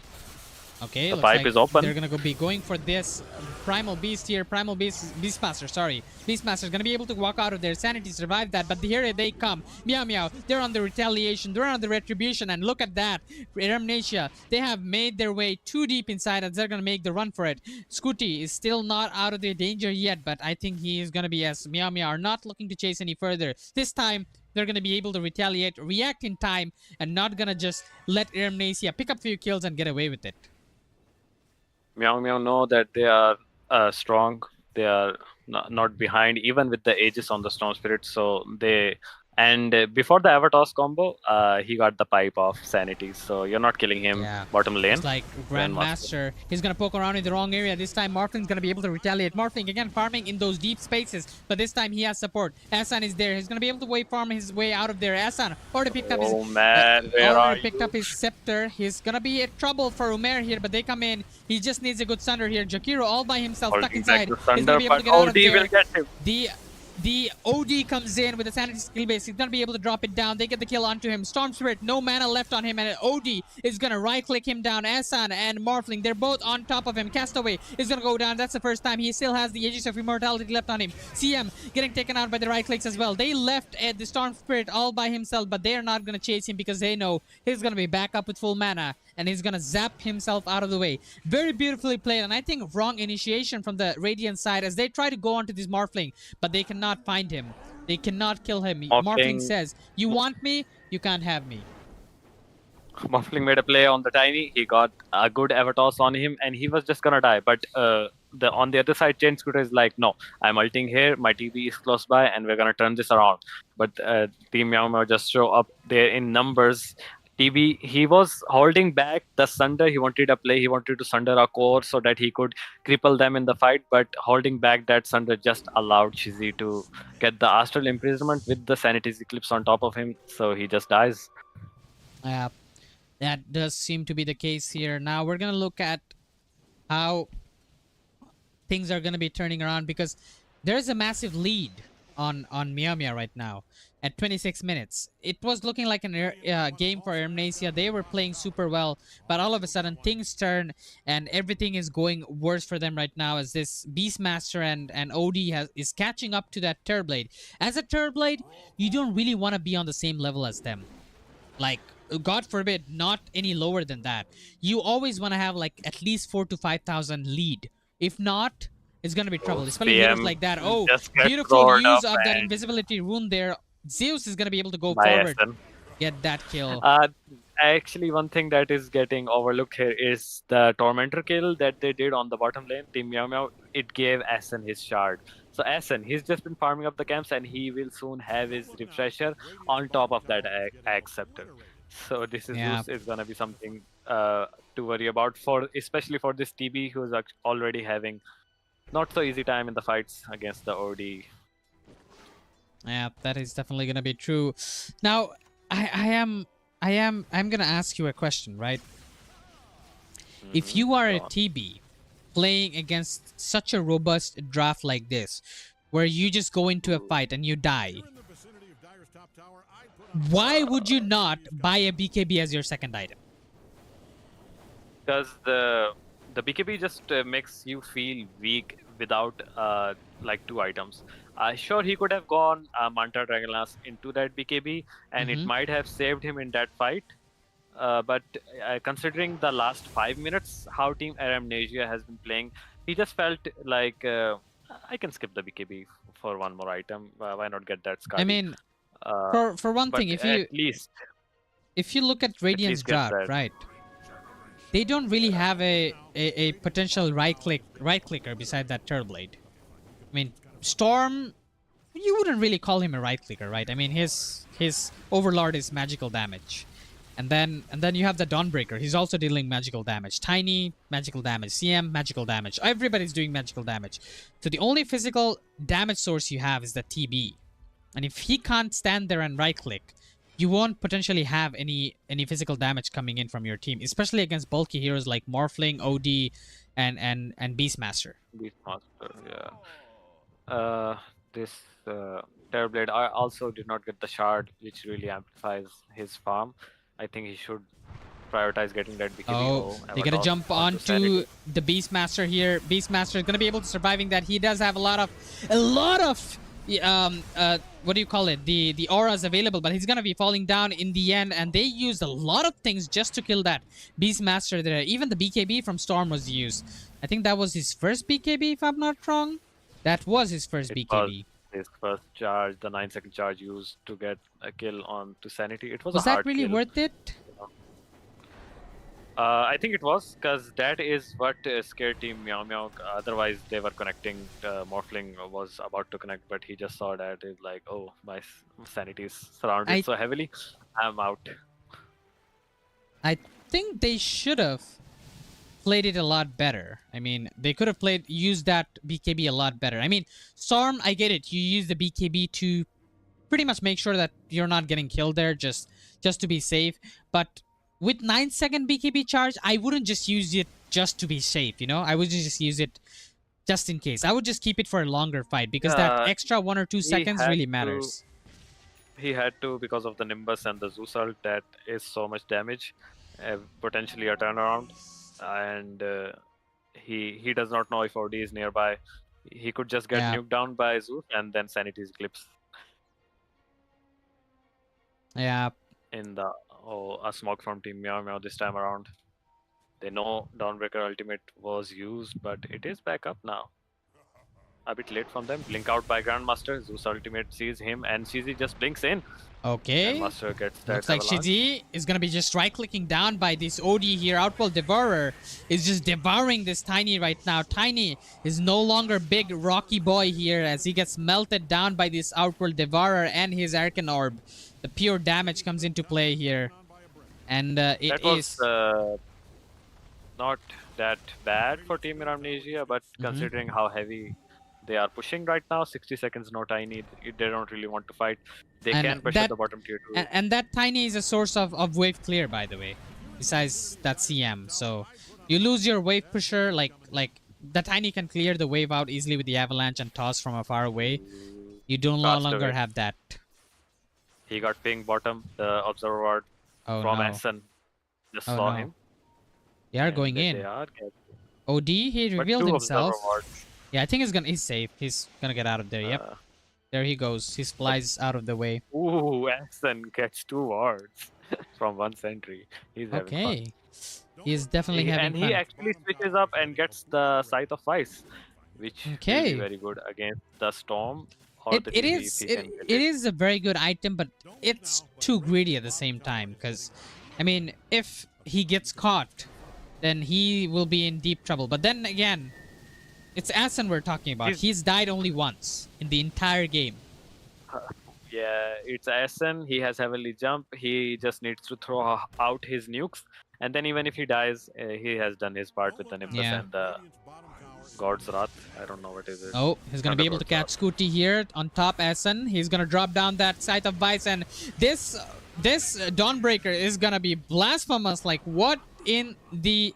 Okay, the pipe is open. They're gonna be going for this Primal Beast here. Beastmaster, sorry. Beastmaster's gonna be able to walk out of there. Sanity survived that, but here they come. Meow Meow, they're on the retaliation, they're on the retribution, and look at that. Eramnesia, they have made their way too deep inside, and they're gonna make the run for it. Scooty is still not out of the danger yet, but I think he is gonna be, as Meow Meow are not looking to chase any further. This time, they're gonna be able to retaliate, react in time, and not gonna just let Eramnesia pick up a few kills and get away with it. Meow Meow know that they are strong. They are not behind, even with the Aegis on the Storm Spirit. So they before the Avatos combo, he got the pipe off Sanity. So you're not killing him bottom lane. It's like Grandmaster. He's gonna poke around in the wrong area. This time Morphling's gonna be able to retaliate. Morphling again farming in those deep spaces, but this time he has support. Asan is there. He's gonna be able to farm his way out of there. Asan already picked up his scepter. He's gonna be in trouble for Umair here, but they come in. He just needs a good thunder here. Jakiro all by himself stuck inside. He's gonna be able to get out of there. Will get him. The OD comes in with the Sanity skill base. He's gonna be able to drop it down. They get the kill onto him. Storm Spirit, no mana left on him, and OD is gonna right-click him down. Asan and Morphling, they're both on top of him. Castaway is gonna go down. That's the first time. He still has the Aegis of Immortality left on him. CM getting taken out by the right-clicks as well. They left the Storm Spirit all by himself, but they are not gonna chase him because they know he's gonna be back up with full mana, and he's gonna zap himself out of the way. Very beautifully played, and I think wrong initiation from the Radiant side as they try to go onto this Morphling, but they cannot find him. They cannot kill him. Morphling says, you want me? You can't have me. Morphling made a play on the Tiny. He got a good Avatos on him, and he was just gonna die. But on the other side, Chain Scooter is like, no, I'm ulting here. My TB is close by, and we're gonna turn this around. But Team Meow Meow just show up there in numbers. TB, he was holding back the Sunder. He wanted a play. He wanted to Sunder a core so that he could cripple them in the fight. But holding back that Sunder just allowed Chizzy to get the Astral Imprisonment with the Sanity Eclipse on top of him. So he just dies. That does seem to be the case here. Now we're gonna look at how things are gonna be turning around, because there's a massive lead on Meow Meow right now at 26 minutes. It was looking like a game for Eramnesia. They were playing super well, but all of a sudden things turn and everything is going worse for them right now, as this Beastmaster and OD is catching up to that Terrorblade. As a Terrorblade, you don't really want to be on the same level as them. Like, God forbid, not any lower than that. You always want to have like at least 4,000 to 5,000 lead. If not, it's gonna be trouble, especially heroes like that. Oh, beautiful use of that invisibility rune there. Zeus is gonna be able to go forward, get that kill. Actually, one thing that is getting overlooked here is the Tormentor kill that they did on the bottom lane. Team Meow Meow, it gave Essen his shard. So Essen, he's just been farming up the camps and he will soon have his refresher on top of that Axe Scepter. So this is Zeus is gonna be something to worry about, for especially for this TB who's already having not so easy time in the fights against the OD. Yeah, that is definitely gonna be true. Now, I'm gonna ask you a question, right? If you are a TB playing against such a robust draft like this, where you just go into a fight and you die, why would you not buy a BKB as your second item? Because the BKB just makes you feel weak without like 2 items. Sure, he could have gone Manta Dragonlance into that BKB and it might have saved him in that fight. But considering the last 5 minutes, how Team Eramnesia has been playing, he just felt like I can skip the BKB for one more item. Why not get that Scar? I mean, for one thing, if you look at Radiant's draft, right? They don't really have a potential right clicker beside that Terrorblade. I mean, Storm, you wouldn't really call him a right clicker, right? I mean, his Overlord is magical damage, and then you have the Dawnbreaker. He's also dealing magical damage. Tiny, magical damage. CM, magical damage. Everybody's doing magical damage. So the only physical damage source you have is the TB, and if he can't stand there and right click, you won't potentially have any physical damage coming in from your team, especially against bulky heroes like Morphling, OD, and Beastmaster. Beastmaster, yeah. This Terrorblade also did not get the shard, which really amplifies his farm. I think he should prioritize getting that BKB. Oh, they gotta jump onto the Beastmaster here. Beastmaster is gonna be able to surviving that. He does have a lot of what do you call it, the auras available, but he's gonna be falling down in the end, and they used a lot of things just to kill that Beastmaster there. Even the BKB from Storm was used. I think that was his first BKB, if I'm not wrong. That was his first BKB. His first charge, the 9-second charge used to get a kill on to Sanity. It was a hard really kill. Worth it? I think it was, because that is what scared Team Meow Meow. Otherwise, they were connecting. Morphling was about to connect, but he just saw that. It's like, oh, my sanity is surrounded so heavily. I'm out. I think they should have played it a lot better. I mean, they could have used that BKB a lot better. I mean, Storm, I get it. You use the BKB to pretty much make sure that you're not getting killed there, just to be safe. But with 9-second BKB charge, I wouldn't just use it just to be safe, you know? I would just use it just in case. I would just keep it for a longer fight, because that extra 1 or 2 seconds really matters. He had to, because of the Nimbus and the Zeus ult that is so much damage, potentially a turnaround. And he does not know if OD is nearby. He could just get nuked down by Zeus and then Sanity's Eclipse. Yeah. In the a smoke from Team Meow Meow this time around. They know Dawnbreaker ultimate was used, but it is back up now. A bit late from them. Blink out by Grandmaster. Zeus ultimate sees him and Shizzy just blinks in. Okay. Grandmaster gets that. Looks like Shizzy is gonna be just right-clicking down by this OD here. Outworld Devourer is just devouring this Tiny right now. Tiny is no longer big rocky boy here, as he gets melted down by this Outworld Devourer and his Arcane Orb. The pure damage comes into play here. And it That was is not that bad for Team Eramnesia, but considering how heavy they are pushing right now, 60 seconds no tiny. They don't really want to fight. They and can pressure that the bottom tier 2. and that tiny is a source of wave clear, by the way. Besides that CM, so you lose your wave pusher, like the tiny can clear the wave out easily with the avalanche and toss from a far away. You don't no Cast longer away. have that. He got ping bottom. The observer ward Oh from no. SN just Oh saw no. him. They are and going They in. are getting, OD, he but revealed 2 himself. observer wards. Yeah, I think he's safe. He's gonna get out of there. Yep. Uh, There he goes. He flies out of the way. Ooh, SN gets 2 wards from 1 sentry. He's having fun. Okay. He's definitely having And fun. he actually switches up and gets the Scythe of Vice, which will Okay. be very good against the Storm or It, the it TV is if he it, can get it is a very good item, but it's too greedy at the same time. Because, I mean, if he gets caught, then he will be in deep trouble. But then again, it's Asen we're talking about. He's died only once in the entire game. Yeah, it's SN. He has heavily jump. He just needs to throw out his nukes, and then even if he dies, he has done his part with the Nimbus Yeah. and the God's Wrath. I don't know what is it. Oh, he's gonna be able to catch Scooty here on top. Asen. He's gonna drop down that Scythe of Vice, and this Dawnbreaker is gonna be blasphemous. Like what in the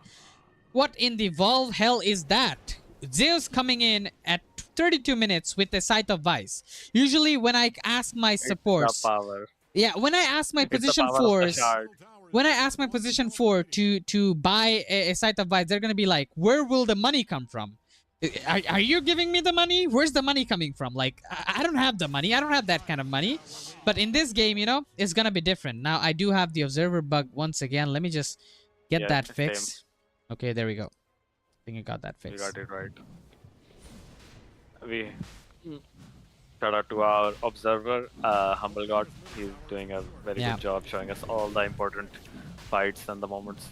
Valve hell is that? Zeus coming in at 32 minutes with the Scythe of Vice. Usually when I ask my supports, The power. yeah, when I ask my It's the position power of the fours, shard. when I ask my position 4 to buy a Scythe of Vice, they're gonna be like, where will the money come from? Are you giving me the money? Where's the money coming from? Like, I don't have the money. I don't have that kind of money. But in this game, you know, it's gonna be different. Now, I do have the observer bug once again. Let me just get Yeah, that same. fixed. Okay, there we go. I think I got that We fixed. got it right. We shout out to our observer, Humble God. He's doing a very Yeah. good job showing us all the important fights and the moments.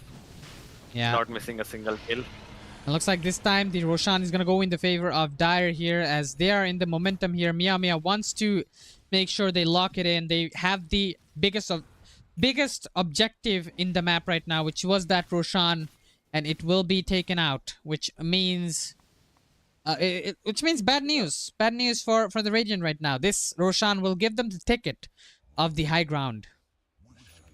Yeah. Not missing a single kill. It looks like this time the Roshan is going to go in the favor of Dire here as they are in the momentum here. Meow Meow wants to make sure they lock it in. They have the biggest objective in the map right now, which was that Roshan, and it will be taken out, which means bad news. Bad news for the Radiant right now. This Roshan will give them the ticket of the high ground.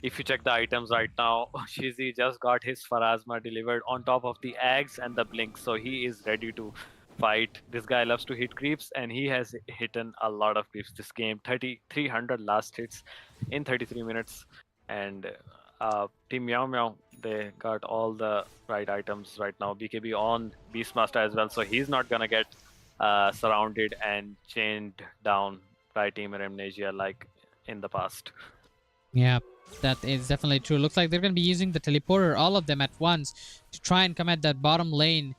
If you check the items right now, Shizzy just got his Pharasma delivered on top of the Ags and the Blink, so he is ready to fight. This guy loves to hit creeps, and he has hitten a lot of creeps this game. 300 last hits in 33 minutes. And Team Meow Meow, they got all the right items right now. BKB on Beastmaster as well, so he's not gonna get surrounded and chained down by Team Eramnesia like in the past. Yeah, that is definitely true. Looks like they're going to be using the teleporter, all of them at once, to try and come at that bottom lane.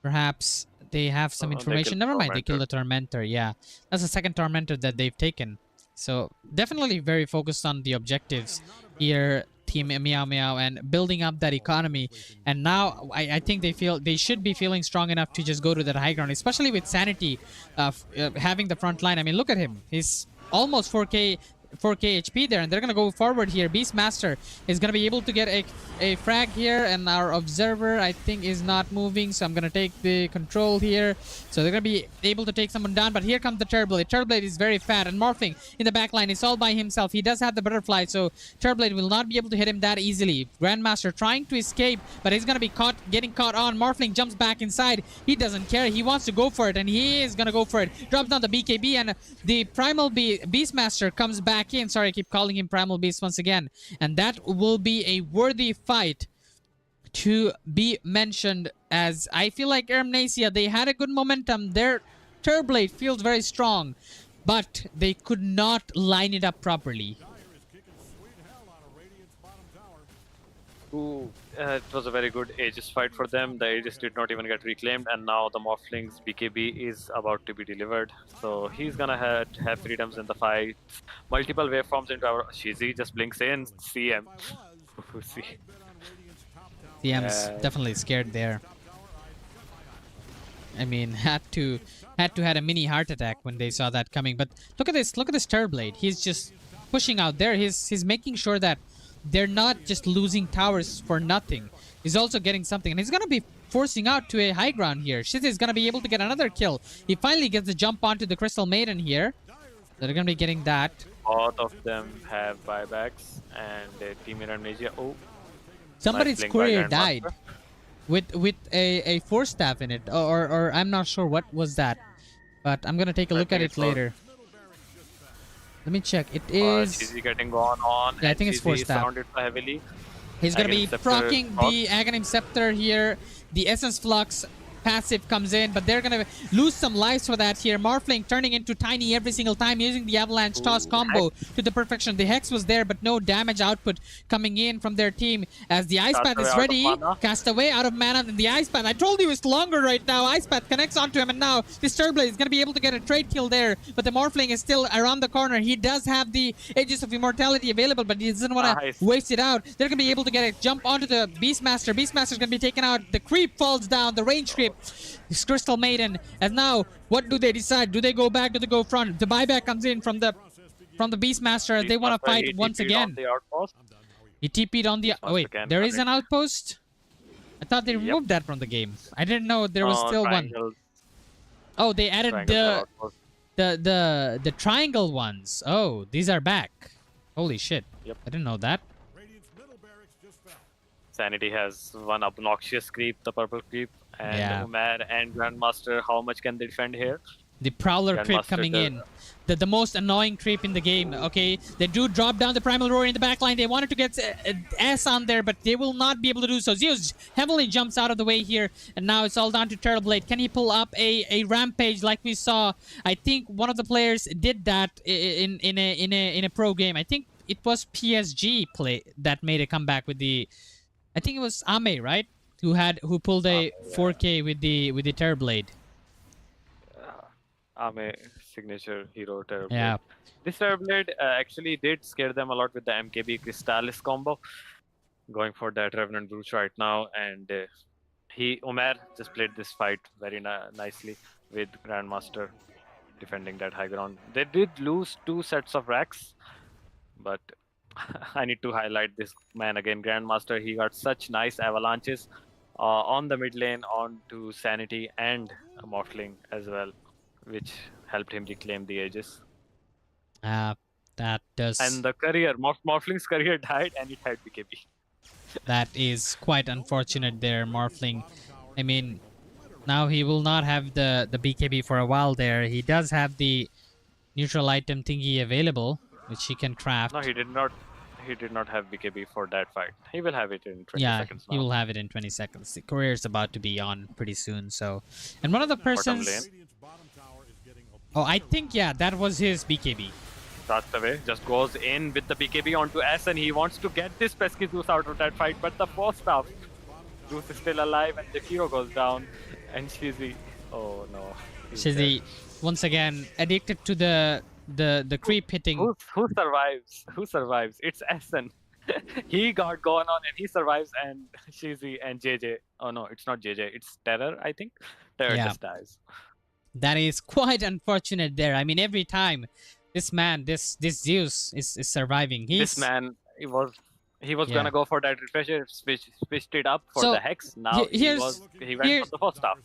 Perhaps they have some They information. killed Never mind, they killed Tormentor. the Tormentor. Yeah, that's the second Tormentor that they've taken. So definitely very focused on the objectives here, Team Meow Meow, and building up that economy. And now I think they should be feeling strong enough to just go to that high ground, especially with Sanity having the front line. I mean, look at him. He's almost 4K HP there, and they're gonna go forward here. Beastmaster is gonna be able to get a frag here, and our observer I think is not moving, so I'm gonna take the control here. So they're gonna be able to take someone down, but here comes the Terrorblade. Terrorblade is very fat, and Morphing in the back line is all by himself. He does have the butterfly, so Terrorblade will not be able to hit him that easily. Grandmaster trying to escape, but he's gonna be getting caught on. Morphling jumps back inside. He doesn't care. He wants to go for it, and he is gonna go for it. Drops down the BKB, and the Primal Beastmaster comes back in. Sorry, I keep calling him Primal Beast once again. And that will be a worthy fight to be mentioned, as I feel like Eramnesia, they had a good momentum. Their Terrorblade feels very strong, but they could not line it up properly. Ooh, it was a very good Aegis fight for them. The Aegis did not even get reclaimed, and now the Morphling's BKB is about to be delivered. So he's gonna have freedoms in the fight. Multiple waveforms into our Shizzy just blinks in. CM. See. CM's definitely scared there. I mean, had to had a mini heart attack when they saw that coming. But look at this Terrorblade. He's just pushing out there. He's making sure that they're not just losing towers for nothing. He's also getting something, and he's gonna be forcing out to a high ground here. Shiz is gonna be able to get another kill. He finally gets the jump onto the Crystal Maiden here. They're gonna be getting that. Both of them have buybacks, and Team Eramnesia. Oh, Somebody's nice blink by courier Grandmaster. died with a force staff in it, or I'm not sure what was that, but I'm gonna take a I look at think it it was- later. Let me check. It is. Cheesy getting gone on. Yeah, I and think it's Cheesy force is staff. surrounded so heavily. He's gonna be Aghanim Scepter proccing bot. the Aghanim Scepter here. The Essence Flux passive comes in, but they're gonna lose some lives for that here. Morphling turning into Tiny every single time using the Avalanche Toss combo to the perfection. The Hex was there, but no damage output coming in from their team as the Ice Path Castaway is out of ready. mana. Castaway out of mana, and the Ice Path. I told you it's longer right now. Ice Path connects onto him, and now this Turblade is gonna be able to get a trade kill there, but the Morphling is still around the corner. He does have the Aegis of Immortality available, but he doesn't want to Nice. waste it out. They're gonna be able to get a jump onto the Beastmaster. Beastmaster's gonna be taken out. The creep falls down. The range creep. This Crystal Maiden. And now, what do they decide? Do they go back? Do they go front? The buyback comes in from the Beastmaster as they want to Beastmaster, fight he once TP'd on again. the outpost. He TP'd on the. Beastmaster Wait, can there is connect. an outpost. I thought they Yep. removed that from the game. I didn't know there was still one. Triangles, Oh, they added triangles are outpost. the triangle ones. Oh, these are back. Holy shit! Yep. I didn't know that. Radiant's middle barracks just fell. Sanity has one obnoxious creep, the purple creep, and Yeah. Umair and Grandmaster. How much can they defend here? The Prowler creep Grandmaster coming does- in. The most annoying creep in the game, okay? They do drop down the Primal Roar in the backline. They wanted to get S on there, but they will not be able to do so. Zeus heavily jumps out of the way here, and now it's all down to Terrorblade. Can he pull up a Rampage like we saw? I think one of the players did that in a pro game. I think it was PSG play that made a comeback with the... I think it was Ame, right? Who pulled a 4K with the Terrorblade. Ame, signature hero Terrorblade. Yeah. This Terrorblade actually did scare them a lot with the MKB Crystallis combo. Going for that Revenant Brooch right now, and Umair just played this fight very nicely with Grandmaster defending that high ground. They did lose 2 sets of racks, but I need to highlight this man again, Grandmaster. He got such nice avalanches on the mid lane onto Sanity and Morphling as well, which helped him reclaim the Aegis. That does... And the career, Morphling's career died, and it had BKB. That is quite unfortunate there, Morphling. I mean, now he will not have the BKB for a while there. He does have the neutral item thingy available, which he can craft. No, he did not. He did not have BKB for that fight. He will have it in 20 Yeah, seconds now. he will have it in 20 seconds. The career is about to be on pretty soon, so... And one of the persons... lane. Radiant's bottom tower is getting Oh, I think, yeah, that was his BKB. That's away. Just goes in with the BKB onto S, and he wants to get this pesky Zeus out of that fight. But the first half, Zeus is still alive, and the hero goes down. And Shizzy, oh no. he's Shizzy, dead. once again, addicted to the creep hitting. Who survives? Who survives? It's Essen. He got gone on, and he survives. And Shizzy and JJ. Oh no, it's not JJ. It's Terror. I think Terror Yeah. just dies. That is quite unfortunate there. I mean, every time this man, this Zeus is surviving. This man, he was Yeah. gonna go for that refresher, switched it up for So, the hex. Now he went here- for the first half.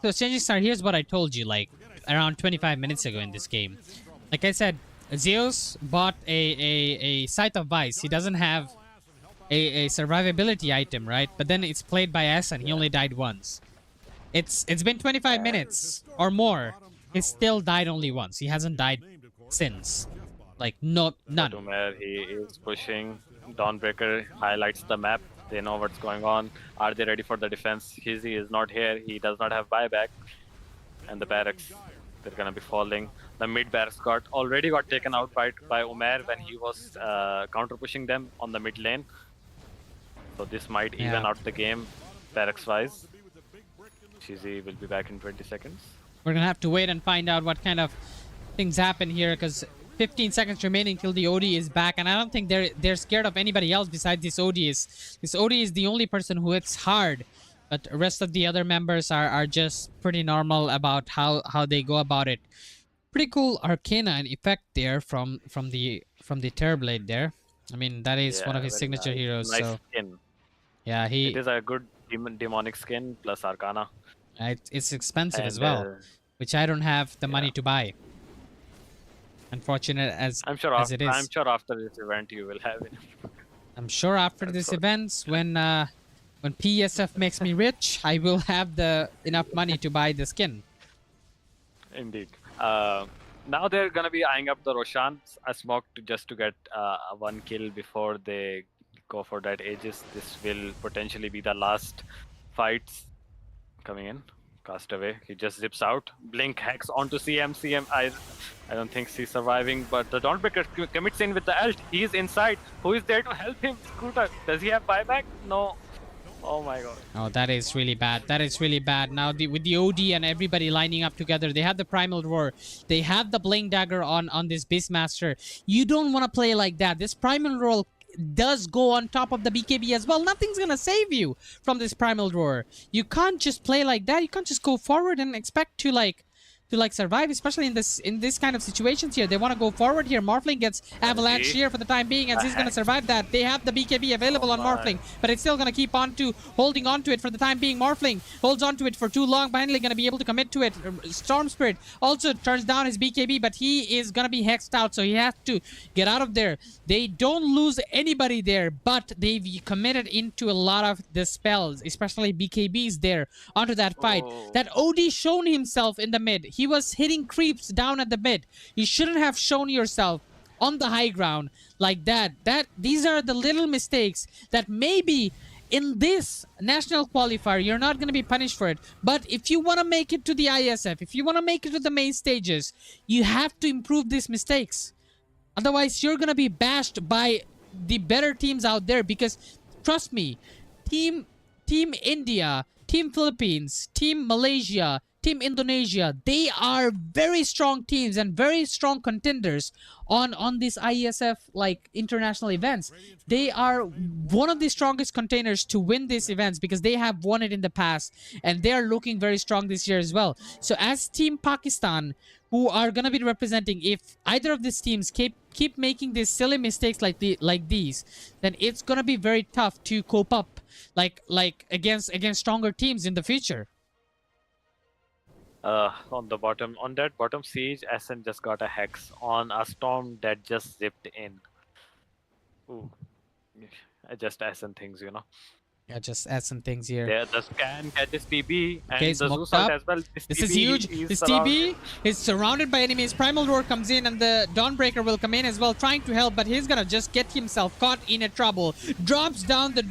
So, Changing Star, here's what I told you, like, around 25 minutes ago in this game. Like I said, Zeus bought a Scythe of Vice. He doesn't have a survivability item, right? But then it's played by S and he only died once. It's been 25 minutes or more. He still died only once. He hasn't died since. Like, none. Umair, he is pushing. Dawnbreaker highlights the map. They know what's going on. Are they ready for the defense? Hizzy is not here. He does not have buyback. And the barracks, they're gonna be falling. The mid barracks already got taken out by Umair when he was counter pushing them on the mid lane. So this might even Yeah. out the game barracks wise. Shizzy will be back in 20 seconds. We're gonna have to wait and find out what kind of things happen here, because 15 seconds remaining till the OD is back, and I don't think they're scared of anybody else besides this ODS. This OD is the only person who hits hard, but the rest of the other members are just pretty normal about how they go about it. Pretty cool Arcana and effect there from the Terrorblade there. I mean, that is one of his very signature heroes. Nice So skin. yeah, It is a good demonic skin plus Arcana. it's expensive as And well, which I don't have the money yeah, to buy. Unfortunate as it I'm is. sure after this event you will have it. I'm sure after That's this what- event, when PSF makes me rich, I will have the enough money to buy the skin. Indeed. Now they're gonna be eyeing up the Roshan smoke just to get one kill before they go for that Aegis. This will potentially be the last fights coming in. Castaway, he just zips out. Blink hacks onto CM. I don't think he's surviving, but the Dawnbreaker commits in with the ult. He's inside. Who is there to help him? Scooter. Does he have buyback? No. Oh my god. Oh, that is really bad. That is really bad. Now, with the OD and everybody lining up together, they have the Primal Roar. They have the Blink Dagger on this Beastmaster. You don't want to play like that. This Primal Roar does go on top of the BKB as well. Nothing's gonna save you from this Primal Roar. You can't just play like that. You can't just go forward and expect to survive, especially in this kind of situations here. They want to go forward here. Morphling gets avalanche here for the time being, as he's going to survive that. They have the BKB available on Morphling, but it's still going to keep holding on to it for the time being. Morphling holds on to it for too long, finally going to be able to commit to it. Storm Spirit also turns down his BKB, but he is going to be hexed out, so he has to get out of there. They don't lose anybody there, but they've committed into a lot of the spells, especially BKBs there onto that fight. That OD shown himself in the mid. He was hitting creeps down at the mid. You shouldn't have shown yourself on the high ground like that. These are the little mistakes that maybe in this national qualifier you're not going to be punished for it. But if you want to make it to the ISF, if you want to make it to the main stages, you have to improve these mistakes. Otherwise, you're going to be bashed by the better teams out there, because trust me, Team India, Team Philippines, Team Malaysia, Team Indonesia, they are very strong teams and very strong contenders on these ISF like international events. They are one of the strongest contenders to win these events because they have won it in the past, and they are looking very strong this year as well. So as Team Pakistan, who are gonna be representing, if either of these teams keep making these silly mistakes like these, then it's gonna be very tough to cope up like against stronger teams in the future. On that bottom siege, SN just got a hex on a storm that just zipped in. Ooh, just SN things, you know. Yeah, just add some things here. Yeah, the scan catches TB and Okay, the smoked Zeus ult up. as well. This is huge. This TB is surrounded by enemies. Primal Roar comes in, and the Dawnbreaker will come in as well, trying to help, but he's gonna just get himself caught in a trouble. Drops down the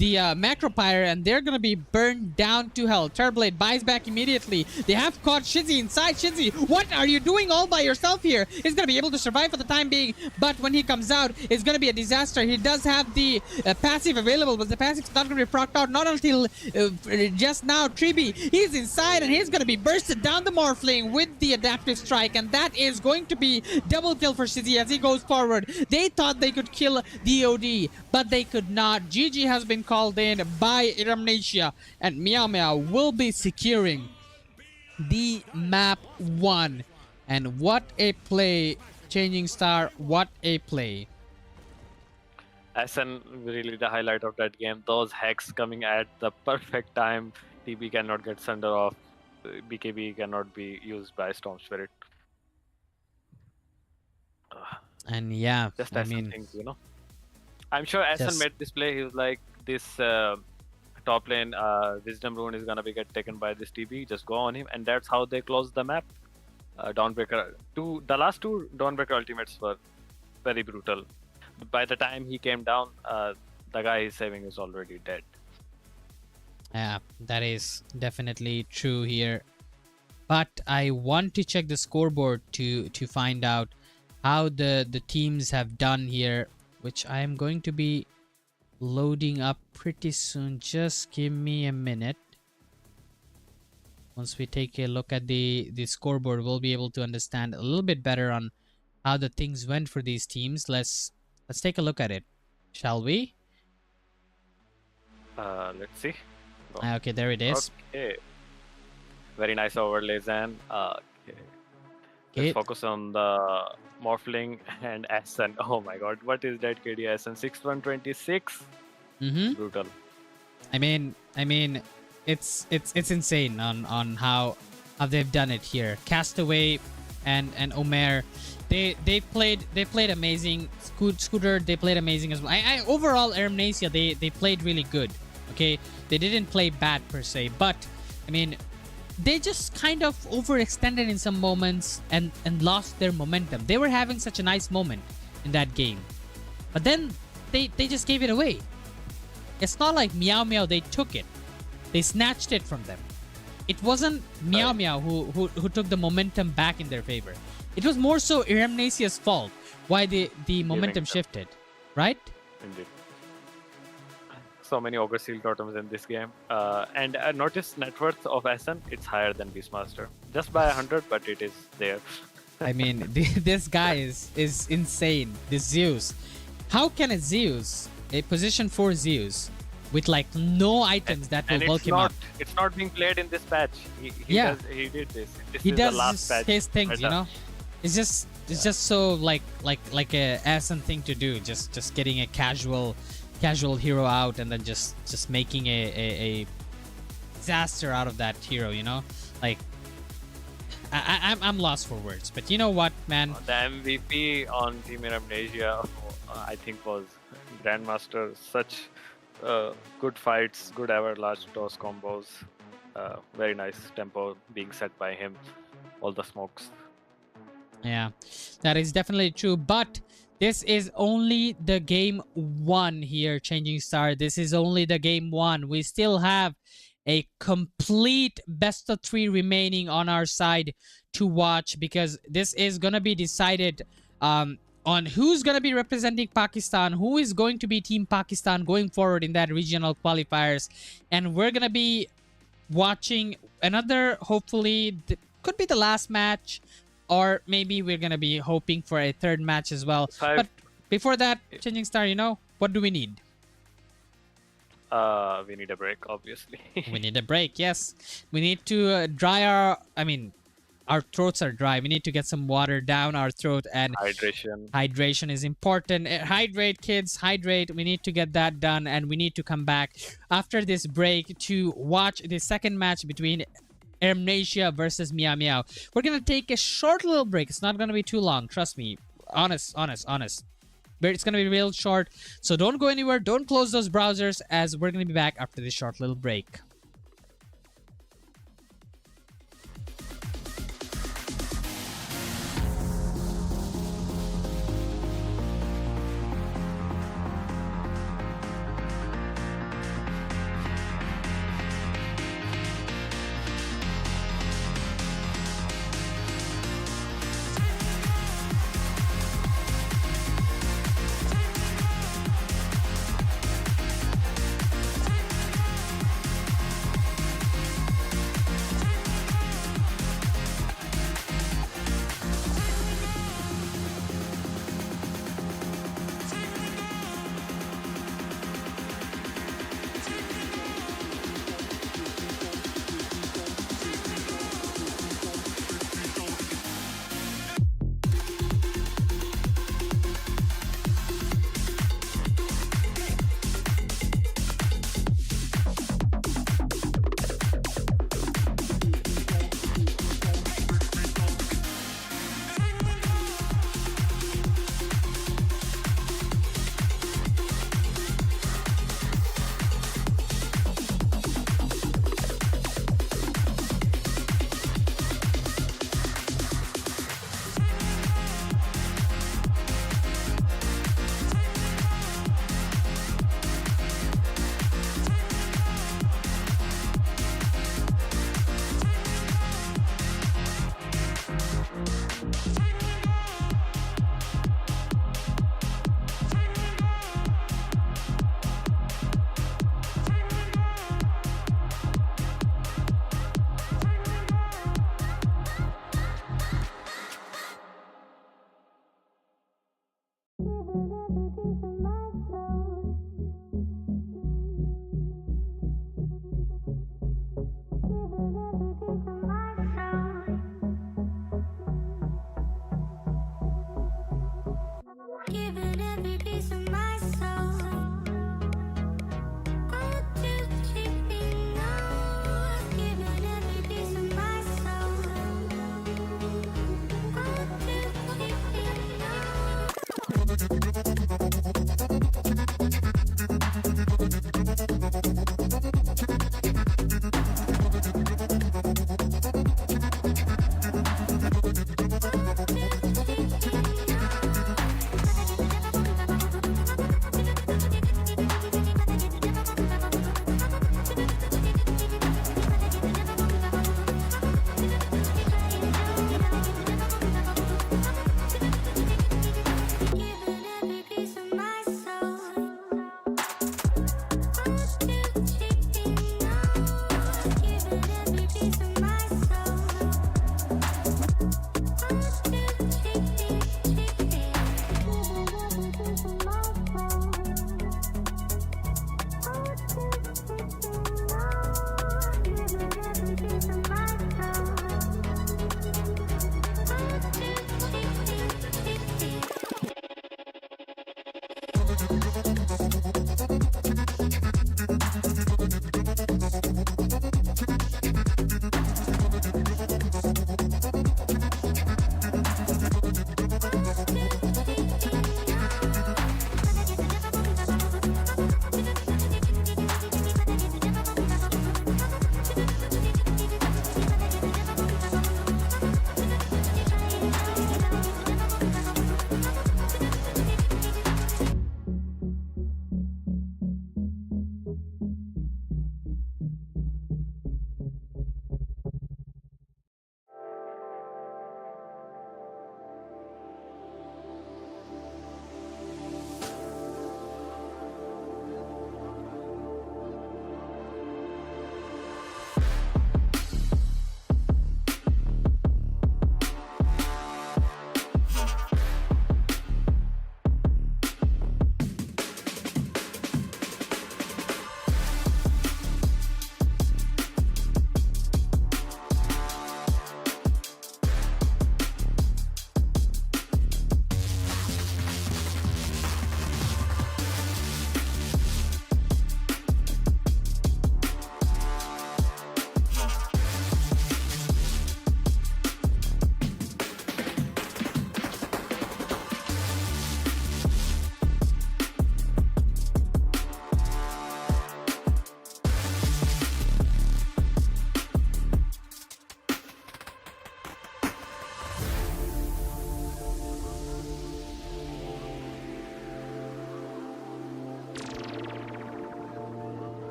Macropyre, and they're gonna be burned down to hell. Terblade buys back immediately. They have caught Shizzy inside. Shizzy, what are you doing all by yourself here? He's gonna be able to survive for the time being, but when he comes out, it's gonna be a disaster. He does have the passive available, but the passive's not gonna be procced out not until just now. Tribi, he's inside, and he's gonna be bursted down the Morphling with the adaptive strike, and that is going to be double kill for Shizzy as he goes forward. They thought they could kill the OD, but they could not. GG has been called in by Eramnesia, and Meow Meow will be securing the map 1. And what a play, Changing Star, what a play. SN really the highlight of that game. Those hacks coming at the perfect time. TB cannot get Sunder off. BKB cannot be used by Storm Spirit. And yeah, Just I SN mean, things, you know. I'm sure SN Just- made this play. He was like, this top lane Wisdom Rune is gonna be get taken by this TB. Just go on him, and that's how they closed the map. Dawnbreaker the last two Dawnbreaker ultimates were very brutal. By the time he came down, the guy he's saving is already dead. yeah, that is definitely true here. But I want to check the scoreboard to find out how the teams have done here, which I am going to be loading up pretty soon. Just give me a minute. Once we take a look at the scoreboard, we'll be able to understand a little bit better on how the things went for these teams. Let's take a look at it, shall we? Let's see. Okay, there it is. Okay. Very nice overlays, and okay. Let's Okay. focus on the Morphling and Ascent. Oh my god, what is that KD Ascent? 6126? Mm-hmm. Brutal. I mean, it's insane on how they've done it here. Castaway and Omer, they played amazing. Scooter, they played amazing as well. I overall Eramnesia, they played really good. Okay, they didn't play bad per se, but I mean, they just kind of overextended in some moments and lost their momentum. They were having such a nice moment in that game, but then they just gave it away. It's not like Meow Meow, they took it. They snatched it from them. It wasn't Meow Meow who took the momentum back in their favor. It was more so Eramnesia's fault why the momentum shifted, right? Indeed. So many Ogre Seal Totems in this game. And notice net worth of Ascent, it's higher than Beastmaster. Just by 100, but it is there. I mean, this guy is insane. This Zeus. How can a Zeus, a position 4 Zeus, with like no items that will bulk him up? It's not being played in this patch. He did this. This He is does the last patch. his things, Right you now. know. It's just so like a Ascent thing to do. Just getting a casual hero out and then just making a disaster out of that hero, you know. Like I'm lost for words, but you know what, man. The MVP on Team Eramnesia, I think, was Grandmaster. Such good fights, good ever large toss combos. Very nice tempo being set by him. All the smokes. Yeah, that is definitely true. But this is only the game 1 here, Changing Star. This is only the game 1. We still have a complete best of 3 remaining on our side to watch, because this is gonna be decided on who's gonna be representing Pakistan, who is going to be Team Pakistan going forward in that regional qualifiers, and we're gonna be watching another, hopefully could be the last match, or maybe we're gonna be hoping for a 3rd match as well. But before that, Changing Star, you know, what do we need? We need a break, obviously. We need a break, yes. We need to dry our throats are dry. We need to get some water down our throat, and hydration is important. Hydrate, kids, hydrate. We need to get that done, and we need to come back after this break to watch the 2nd match between Eramnesia versus Meow Meow. We're gonna take a short little break. It's not gonna be too long, trust me. Honest. But it's gonna be real short, so don't go anywhere. Don't close those browsers, as we're gonna be back after this short little break.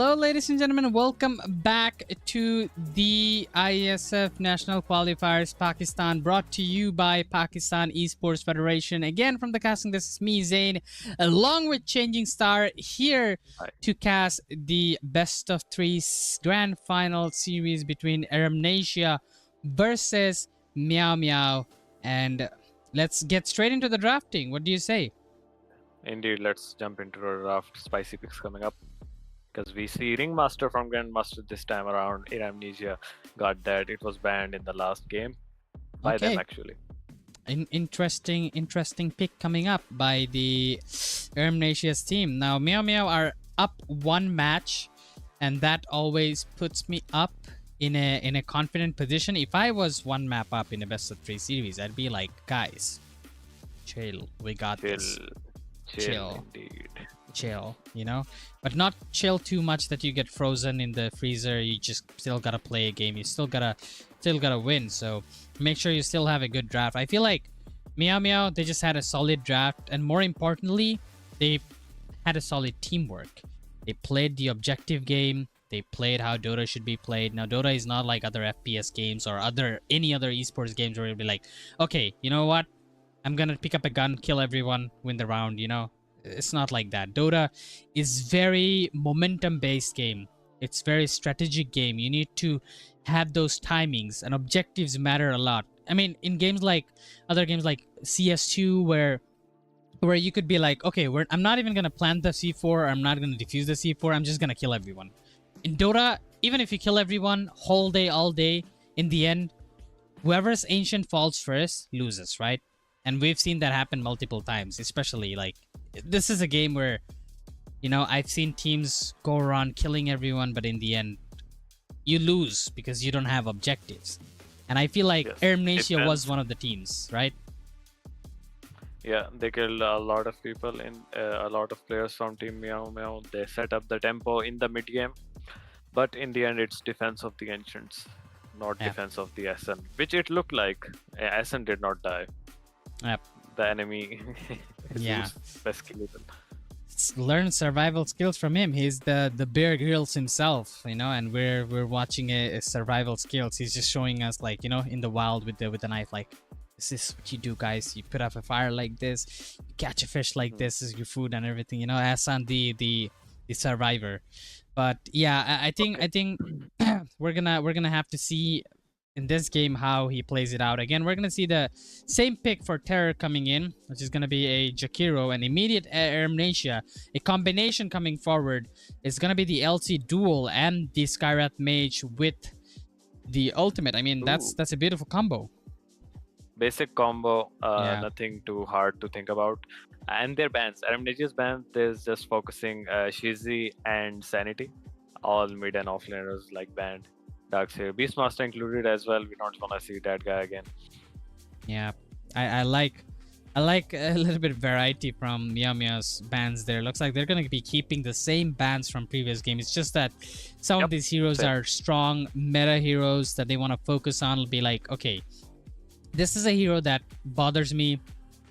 Hello, ladies and gentlemen. Welcome back to the ISF National Qualifiers Pakistan, brought to you by Pakistan Esports Federation. Again, from the casting, this is me, Zain, along with Changing Star, here Hi. to cast the best of three grand final series between Eramnesia versus Meow Meow. And let's get straight into the drafting. What do you say? Indeed, let's jump into the draft. Spicy picks coming up. Because we see Ringmaster from Grandmaster this time around. Eramnesia got that. It was banned in the last game by them, actually. An interesting pick coming up by the Eramnesia's team. Now, Meow Meow are up one match, and that always puts me up in a confident position. If I was one map up in a best of three series, I'd be like, guys, chill. We got this. Chill, indeed. Chill, you know, but not chill too much that you get frozen in the freezer. You just still gotta play a game. You still gotta win. So make sure you still have a good draft. I feel like Meow Meow, they just had a solid draft, and more importantly, they had a solid teamwork. They played the objective game. They played how Dota should be played. Now, Dota is not like other FPS games or any other esports games where you'll be like, okay, you know what? I'm gonna pick up a gun, kill everyone, win the round, you know? It's not like that. Dota is very momentum-based game. It's very strategic game. You need to have those timings, and objectives matter a lot. I mean, in games like other games like CS2, where you could be like, okay, I'm not even gonna plant the C4, or I'm not gonna defuse the C4. I'm just gonna kill everyone. In Dota, even if you kill everyone whole day, all day, in the end, whoever's ancient falls first loses, right? And we've seen that happen multiple times, especially like this is a game where, you know, I've seen teams go around killing everyone, but in the end, you lose because you don't have objectives. And I feel like Eramnesia was one of the teams, right? Yeah, they killed a lot of people a lot of players from Team Meow Meow. They set up the tempo in the mid game, but in the end, it's defense of the Ancients, not defense of the SN, which it looked like. SN did not die. Yep. The enemy learn survival skills from him. He's the Bear Grylls himself, you know, and we're watching a survival skills. He's just showing us, like, you know, in the wild with the knife, like, this is what you do, guys. You put up a fire like this, you catch a fish like this is your food and everything, you know, as on the survivor. But yeah, I think we're gonna have to see in this game how he plays it out. Again, we're gonna see the same pick for Terror coming in, which is gonna be a Jakiro, an immediate Eramnesia. A combination coming forward is gonna be the LC Duel and the Skyrath Mage with the ultimate. I mean, that's a beautiful combo. Basic combo, nothing too hard to think about. And their bans, Eramnesia's ban, there's just focusing Shizzy and Sanity. All mid and offlaners like banned. Darkseer, Beastmaster included as well. We don't want to see that guy again. Yeah, I like a little bit of variety from Meow Meow's bans there. Looks like they're going to be keeping the same bans from previous games. It's just that some of these heroes are strong meta heroes that they want to focus on. It'll be like, okay, this is a hero that bothers me.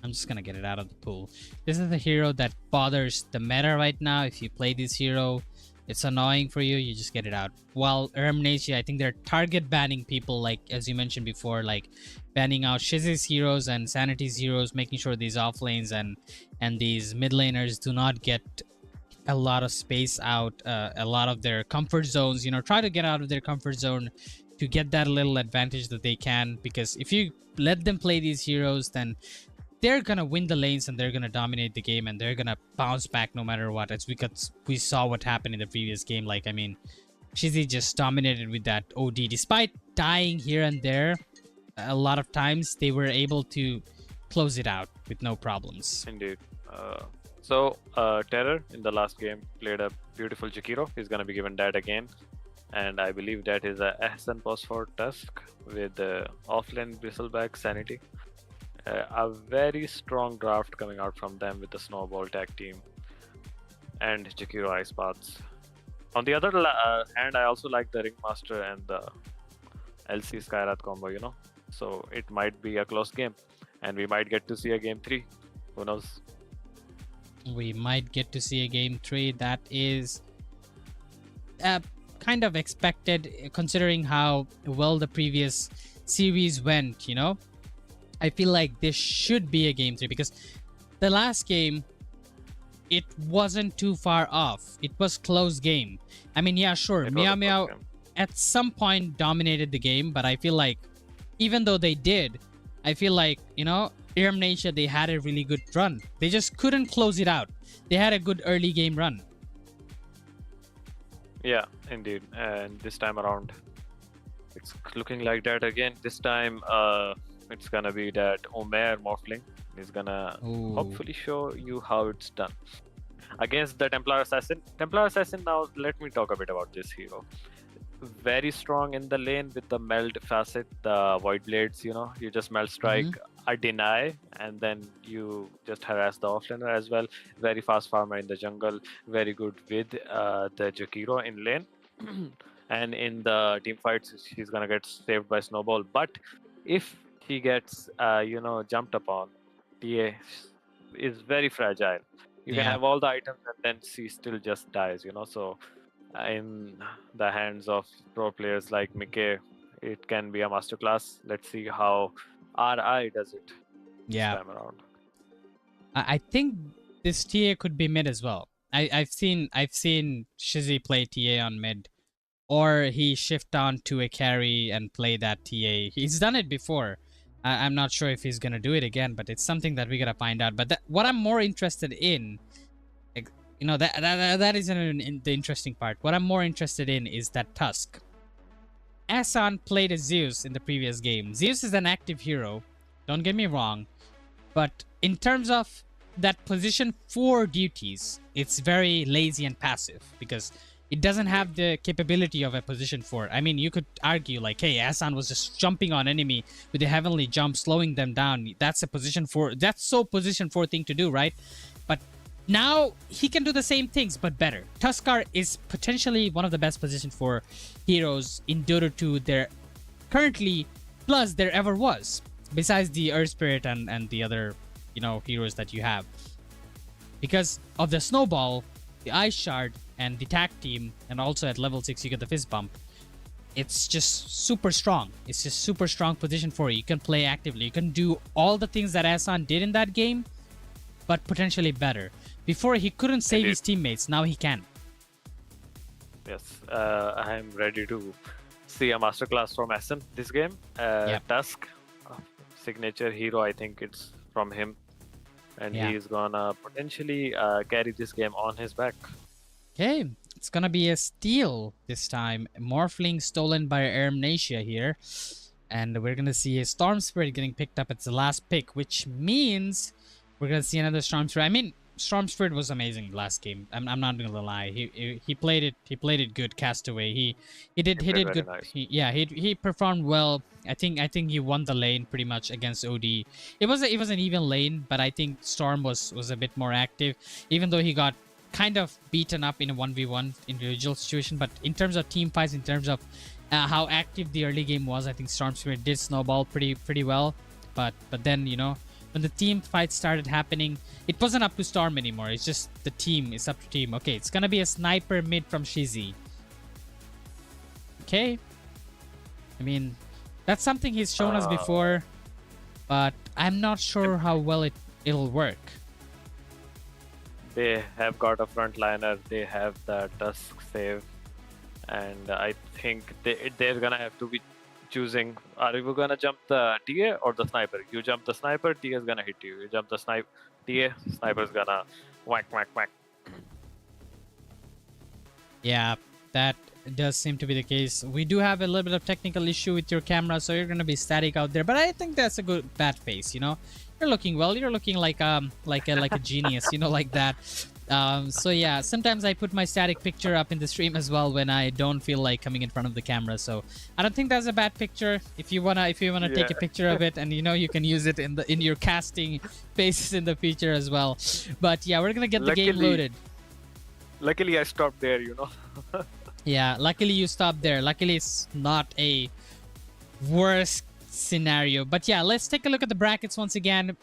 I'm just going to get it out of the pool. This is a hero that bothers the meta right now. If you play this hero, it's annoying for you, you just get it out. While Eramnesia, I think they're target banning people, like as you mentioned before, like banning out Shizzy's heroes and Sanity's heroes, making sure these off lanes and these mid laners do not get a lot of space out, a lot of their comfort zones. You know, try to get out of their comfort zone to get that little advantage that they can, because if you let them play these heroes, then they're gonna win the lanes and they're gonna dominate the game and they're gonna bounce back no matter what. It's because we saw what happened in the previous game. Like, I mean, Shizzy just dominated with that OD. Despite dying here and there, a lot of times they were able to close it out with no problems. Indeed. Terror in the last game played a beautiful Jakiro. He's gonna be given that again. And I believe that is a Ahsan post for Tusk with offlane Bristleback Sanity. A very strong draft coming out from them with the Snowball tag team and Jakiro Ice Paths. On the other hand, I also like the Ringmaster and the LC Skyrath combo, you know. So it might be a close game and we might get to see a game 3. Who knows? We might get to see a game 3. That is kind of expected considering how well the previous series went, you know. I feel like this should be a game 3 because the last game, it wasn't too far off. It was close game. I mean, yeah, sure, It was Meow a Meow close game. at some point dominated the game, but I feel like even though they did, I feel like, you know, Eramnesia, they had a really good run. They just couldn't close it out. They had a good early game run. Yeah, indeed. And this time around, it's looking like that again. This time, it's gonna be that Omer Morphling is gonna Ooh. hopefully show you how it's done against the Templar Assassin. Templar Assassin. Now, let me talk a bit about this hero. Very strong in the lane with the meld facet, the void blades. You know, you just meld strike, a deny, and then you just harass the offlaner as well. Very fast farmer in the jungle. Very good with the Jakiro in lane. And in the team fights, he's gonna get saved by Snowball. But if he gets, jumped upon, TA is very fragile. You can Yeah. have all the items and then she still just dies. You know, so in the hands of pro players like Mickey, it can be a masterclass. Let's see how RI does it Yeah. this time around. I think this TA could be mid as well. I've seen Shizzy play TA on mid, or he shift on to a carry and play that TA. He's done it before. I'm not sure if he's gonna do it again, but it's something that we gotta find out. But what I'm more interested in, you know, that isn't the interesting part. What I'm more interested in is that Tusk. Asan played as Zeus in the previous game. Zeus is an active hero, don't get me wrong, but in terms of that position 4 duties, it's very lazy and passive because it doesn't have the capability of a position 4. I mean, you could argue like, hey, Asan was just jumping on enemy with a heavenly jump, slowing them down. That's a position 4. That's so position 4 thing to do, right? But now he can do the same things, but better. Tuskar is potentially one of the best position 4 heroes in Dota 2 there currently, plus there ever was. Besides the Earth Spirit and the other, you know, heroes that you have. Because of the Snowball, the Ice Shard, and the Tac Team, and also at level 6 you get the Fist Bump. It's just super strong. It's just super strong position for you. You can play actively. You can do all the things that Asan did in that game, but potentially better. Before he couldn't save Indeed. his teammates, now he can. Yes, I am ready to see a masterclass from Essen this game. Yep. Tusk, signature hero, I think it's from him. And Yeah. he's gonna potentially carry this game on his back. Okay, it's gonna be a steal this time. Morphling stolen by Eramnesia here. And we're gonna see a Storm Spirit getting picked up. It's the last pick, which means we're gonna see another Storm Spirit. I mean, Storm Spirit was amazing last game. I'm not gonna lie. He played it good. Castaway. He did played good. very nice. He performed well. I think he won the lane pretty much against OD. It was an even lane, but I think Storm was a bit more active, even though he got kind of beaten up in a 1v1 individual situation. But in terms of team fights, in terms of how active the early game was, I think Storm Spirit did snowball pretty well. But then, you know, when the team fights started happening, it wasn't up to Storm anymore. It's just the team. It's up to team. Okay, it's gonna be a sniper mid from Shizzy. Okay. I mean, that's something he's shown us before, but I'm not sure how well it'll work. They have got a frontliner. They have the Tusk save, and I think they're gonna have to be choosing. Are you gonna jump the TA or the sniper? You jump the sniper, TA is gonna hit you. You jump the TA, sniper is gonna whack. Yeah, that does seem to be the case. We do have a little bit of technical issue with your camera, so you're gonna be static out there. But I think that's a good bat face. You know, you're looking well. You're looking like a genius. You know, like that. So yeah, sometimes I put my static picture up in the stream as well when I don't feel like coming in front of the camera. So I don't think that's a bad picture. If you wanna take a picture of it, and you know, you can use it in your casting phases in the future as well. But yeah, we're gonna get the game loaded. Luckily, I stopped there. You know. Yeah, luckily you stopped there. Luckily it's not a worst scenario. But yeah, let's take a look at the brackets once again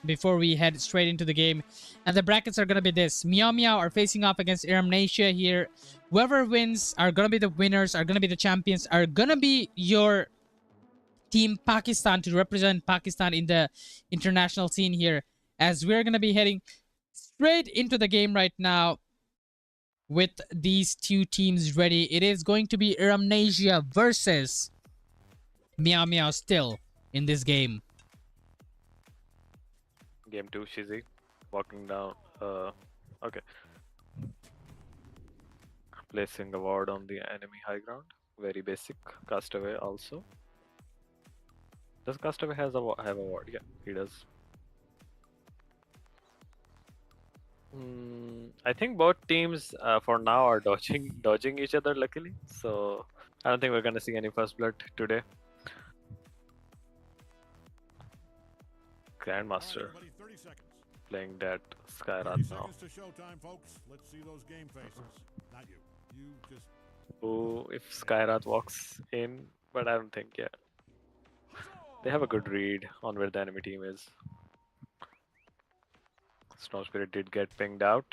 before we head straight into the game. And the brackets are going to be this. Meow Meow are facing off against Eramnesia here. Whoever wins are going to be the winners, are going to be the champions, are going to be your team Pakistan to represent Pakistan in the international scene here. As we're going to be heading straight into the game right now with these two teams ready. It is going to be Eramnesia versus Meow Meow still in this game. Game 2, Shizzy. Walking down. Okay. Placing a ward on the enemy high ground. Very basic. Castaway also. Does Castaway have a ward? Yeah, he does. I think both teams for now are dodging each other luckily. So I don't think we're gonna see any first blood today. Grandmaster Everybody, 30 seconds. playing that 30 Skyrat now. seconds to showtime, folks. Let's see those game faces. Not you. You just Ooh, if Skyrat walks in, but I don't think, yeah. They have a good read on where the enemy team is. Snow Spirit did get pinged out.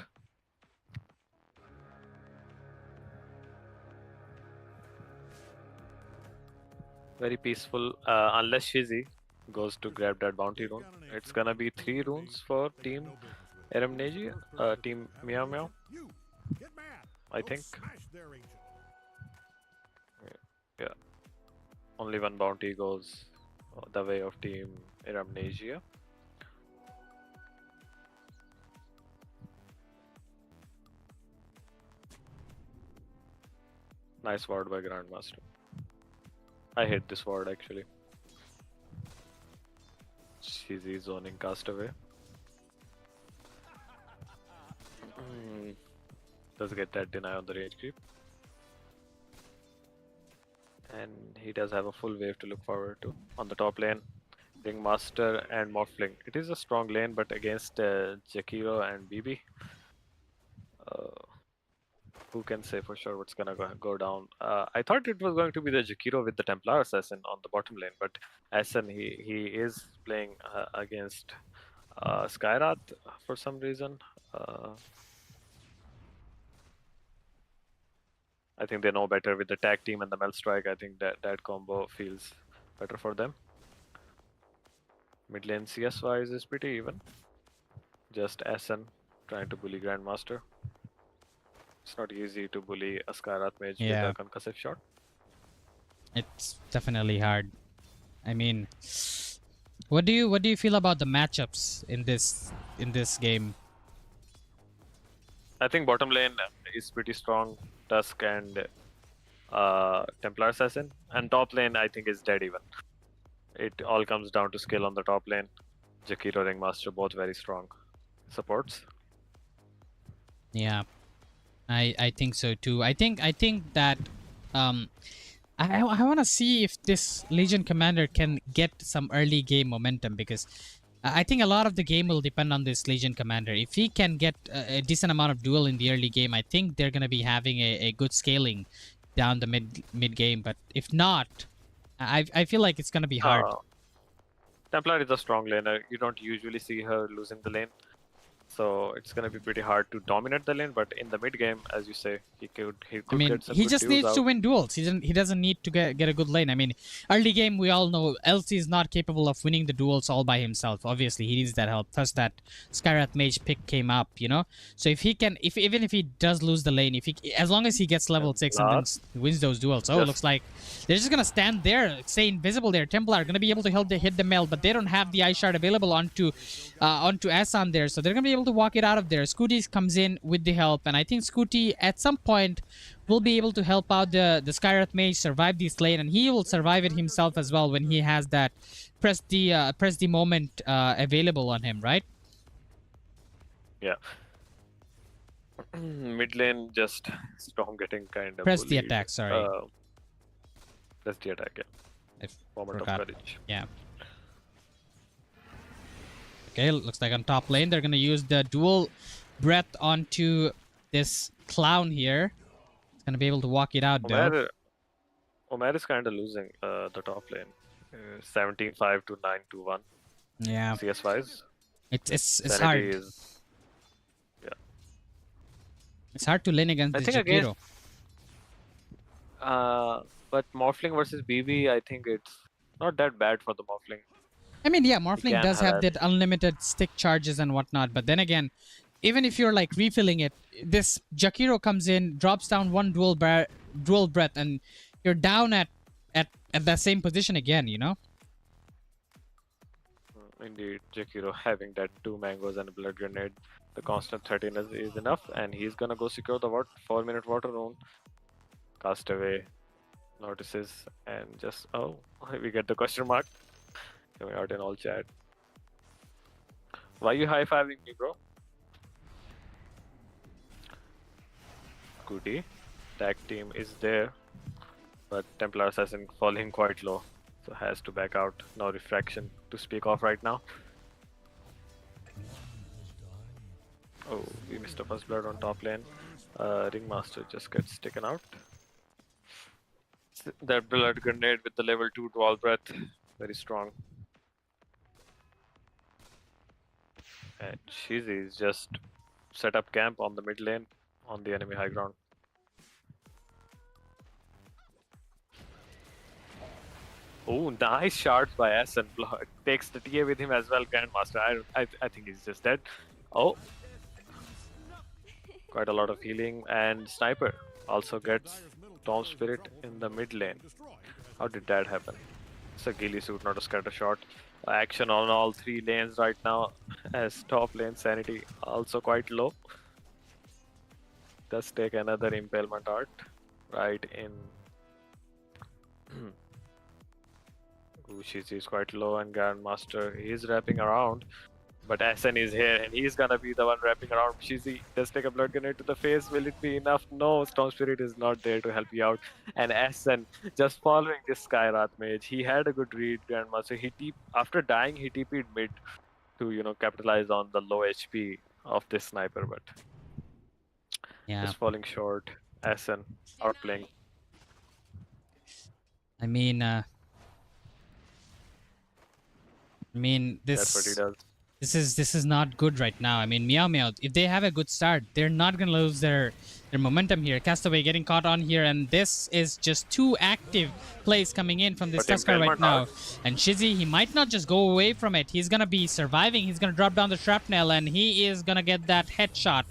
Very peaceful, unless Shizzy goes to grab that bounty rune. It's gonna be 3 runes for Team Eramnesia, Team Meow Meow, you get mad. I Go think. smash their angel. Yeah. Only one bounty goes the way of Team Eramnesia. Nice ward by Grandmaster. I hate this ward actually. Shizzy zoning Castaway. Does get that deny on the range creep. And he does have a full wave to look forward to. On the top lane, Ringmaster and Morphling. It is a strong lane, but against Jakiro and BB, who can say for sure what's gonna go down? I thought it was going to be the Jakiro with the Templar Assassin on the bottom lane, but Asen he is playing against Skyrath for some reason. I think they know better with the tag team and the Melt Strike. I think that combo feels better for them. Mid lane CS wise is pretty even. Just Asen trying to bully Grandmaster. It's not easy to bully a Skyrath mage with a concussive shot. It's definitely hard. I mean, what do you feel about the matchups in this game? I think bottom lane is pretty strong. Tusk and Templar Assassin, and top lane I think is dead even. It all comes down to skill on the top lane. Jakiro, Ringmaster, both very strong supports. Yeah, I think so too. I think that I want to see if this Legion Commander can get some early game momentum, because I think a lot of the game will depend on this Legion Commander. If he can get a decent amount of duel in the early game, I think they're going to be having a good scaling down the mid game. But if not, I feel like it's going to be hard. Templar is a strong laner. You don't usually see her losing the lane. So it's gonna be pretty hard to dominate the lane, but in the mid game, as you say, he could I mean, get some he good just duels needs out. to win duels. He doesn't need to get a good lane. I mean, early game we all know LC is not capable of winning the duels all by himself. Obviously, he needs that help. Plus, that Skyrath mage pick came up, you know. So if he can, even if he does lose the lane, as long as he gets level 6 and wins those duels, it looks like they're just gonna stand there, stay invisible there. Templar are gonna be able to hit the meld, but they don't have the Ice Shard available onto Asan there, so they're gonna be able to walk it out of there. Scooty comes in with the help, and I think Scooty at some point will be able to help out the Skyrath mage survive this lane, and he will survive it himself as well when he has that press the moment available on him, right? Yeah. Mid lane just Storm getting kind of Press the bullied. attack, sorry. Press the attack, yeah. Moment of courage. Yeah. Okay, looks like on top lane they're gonna use the dual breath onto this clown here. It's gonna be able to walk it out though. Omer is kind of losing the top lane. 17-5 to 9-1 Yeah, CS wise. it's Sanity hard. is, yeah. It's hard to lane against I this think against Jakiro. but Morphling versus BB, I think it's not that bad for the Morphling. I mean, yeah, He Morphling can does have harass. that unlimited stick charges and whatnot, but then again, even if you're like refilling it, this Jakiro comes in, drops down one dual breath, and you're down at that same position again, you know? Indeed, Jakiro having that 2 mangoes and a blood grenade, the constant 13 is enough, and he's gonna go secure the 4-minute water rune. Castaway notices and just, oh, we get the question mark coming out in all chat. Why you high-fiving me, bro? Goody. Tag team is there, but Templar Assassin falling quite low, so has to back out. No refraction to speak of right now. Oh, we missed a first blood on top lane. Ringmaster just gets taken out. That blood grenade with the level 2 dual breath, very strong. And Shizzy is just set up camp on the mid lane on the enemy high ground. Oh, nice shots by S and blood. Takes the TA with him as well, Grandmaster. I think he's just dead. Oh, quite a lot of healing, and Sniper also gets Tom Spirit in the mid lane. How did that happen? It's a ghillie suit, not a scatter shot. Action on all 3 lanes right now, as top lane Sanity also quite low. Does take another impalement art right in. Shizzy is quite low, and Grandmaster is wrapping around. But SN is here, and he's gonna be the one wrapping around Shizzy. Does take a blood grenade to the face. Will it be enough? No, Storm Spirit is not there to help you out. And SN just following this Skyrath mage. He had a good read, Grandmaster. After dying, he TP'd mid to capitalize on the low HP of this sniper, but Yeah. just falling short. SN outplaying. I mean, That's what he does. this is not good right now. I mean, Meow Meow, if they have a good start, they're not gonna lose their momentum here. Castaway getting caught on here, and this is just 2 active plays coming in from this But Tusker right impalement now. art. And Shizzy, he might not just go away from it. He's gonna be surviving. He's gonna drop down the shrapnel, and he is gonna get that headshot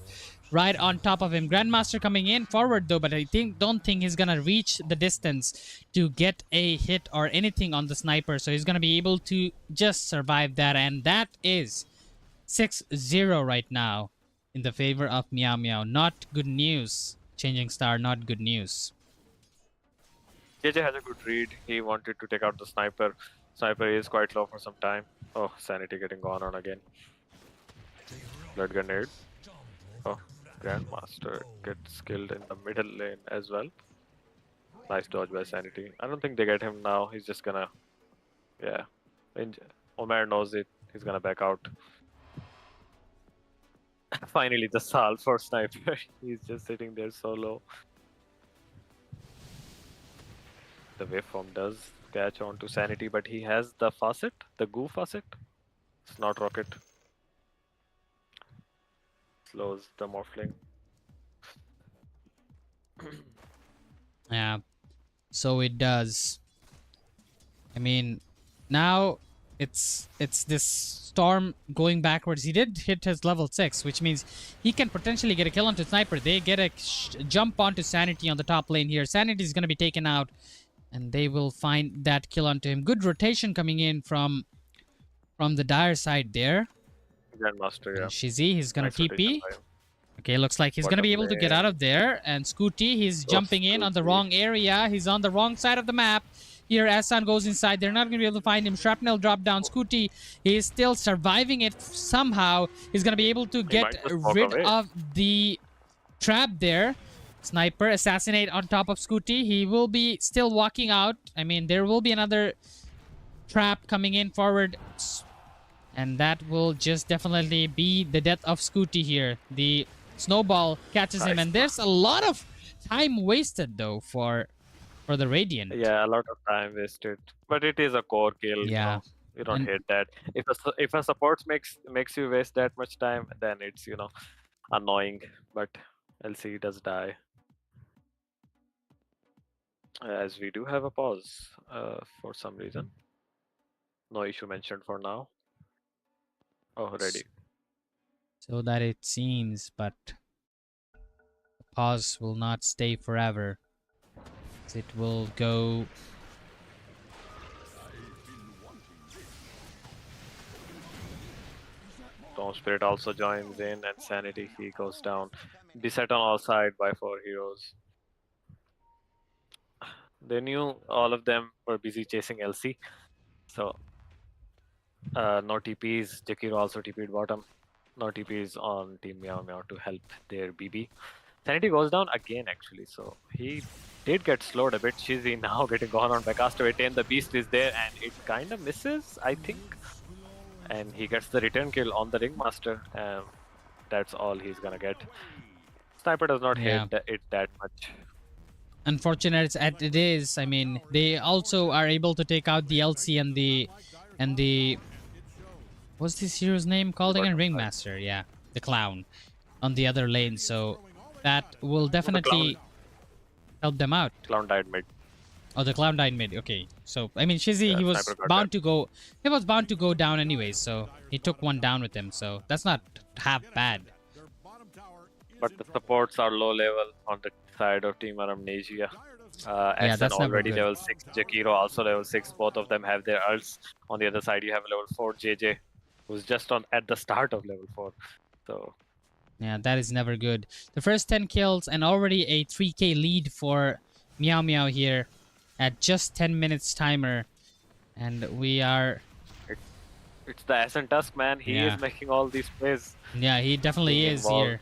right on top of him. Grandmaster coming in forward though, but I don't think he's gonna reach the distance to get a hit or anything on the sniper. So he's gonna be able to just survive that, and that is 6-0 right now in the favor of Meow Meow. Not good news. Changing star, not good news. JJ has a good read. He wanted to take out the sniper. Sniper is quite low for some time. Oh, Sanity getting gone on again. Blood grenade. Oh, Grandmaster gets killed in the middle lane as well. Nice dodge by Sanity. I don't think they get him now. He's just gonna... Yeah. Omer knows it. He's gonna back out. Finally, the Sal for Sniper. He's just sitting there so low. The waveform does catch on to Sanity, but he has the facet, the goo facet. It's not rocket. Slows the Morphling. Yeah, so it does. I mean, now it's this Storm going backwards. He did hit his level 6, which means he can potentially get a kill onto Sniper. They get a jump onto Sanity on the top lane here. Sanity is going to be taken out, and they will find that kill onto him. Good rotation coming in from the Dire side there. Grandmaster, yeah. Shizzy, he's going Nice to rotation TP. by him. Okay, looks like he's going to be able to get out of there. And Scooty, he's jumping in on the Scooty. wrong area. He's on the wrong side of the map. Here, Asan goes inside. They're not going to be able to find him. Shrapnel drop down. Scooty, he is still surviving it somehow. He's going to be able to get might just walk rid away. of the trap there. Sniper, assassinate on top of Scooty. He will be still walking out. I mean, there will be another trap coming in forward. And that will just definitely be the death of Scooty here. The snowball catches him. Nice. And there's a lot of time wasted, though, for for the Radiant. Yeah, a lot of time wasted. But it is a core kill, Yeah. You don't And hate that. If a support makes you waste that much time, then it's annoying. But LC does die. As we do have a pause for some reason. No issue mentioned for now. Oh, ready. so that it seems, but the pause will not stay forever. It will go. Storm Spirit also joins in, and Sanity he goes down. Beset on all sides by 4 heroes. They knew all of them were busy chasing LC, so no TPs. Jakiro also TP'd bottom. No TPs on Team Meow Meow to help their BB. Sanity goes down again actually, so he did get slowed a bit. Shizzy now getting gone on by Castaway 10. The Beast is there and it kind of misses, I think. And he gets the return kill on the Ringmaster. That's all he's gonna get. Sniper does not hit it that much. Unfortunate as it is, I mean, they also are able to take out the LC and the what's this hero's name called again? Ringmaster, yeah, the clown on the other lane. So that will definitely help them out. Clown died mid. Oh, the clown died mid. Okay, so I mean, Shizzy, he was bound to go. He was bound to go down anyways. So he took one down with him. So that's not half bad. But the supports are low level on the side of Team Eramnesia. Yeah, that's already level 6. Jakiro also level 6. Both of them have their ults. On the other side, you have level 4 JJ, who's just at the start of level 4. So yeah, that is never good. The first 10 kills and already a 3k lead for Meow Meow here at just 10 minutes timer. And we are... It's the Ascent Tusk, man. He is making all these plays. Yeah, he definitely is here.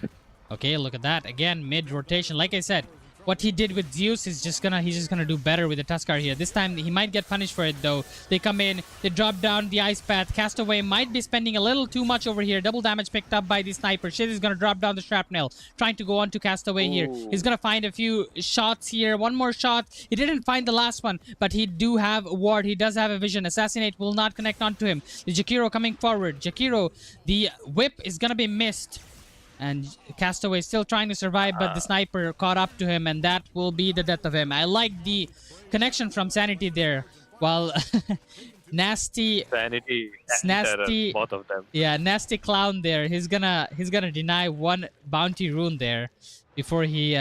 Okay, look at that. Again, mid rotation. Like I said, what he did with Zeus is he's just gonna do better with the Tuskar here. This time he might get punished for it though. They come in, they drop down the ice path. Castaway might be spending a little too much over here. Double damage picked up by the sniper. Shiz is gonna drop down the shrapnel, trying to go on to Castaway here. He's gonna find a few shots here. One more shot. He didn't find the last one, but he do have a ward. He does have a vision. Assassinate will not connect onto him. The Jakiro coming forward. Jakiro, the whip is gonna be missed. And Castaway still trying to survive, but the sniper caught up to him, and that will be the death of him. I like the connection from Sanity there. While Nasty, both of them. Yeah, Nasty Clown there. He's gonna deny one bounty rune there before he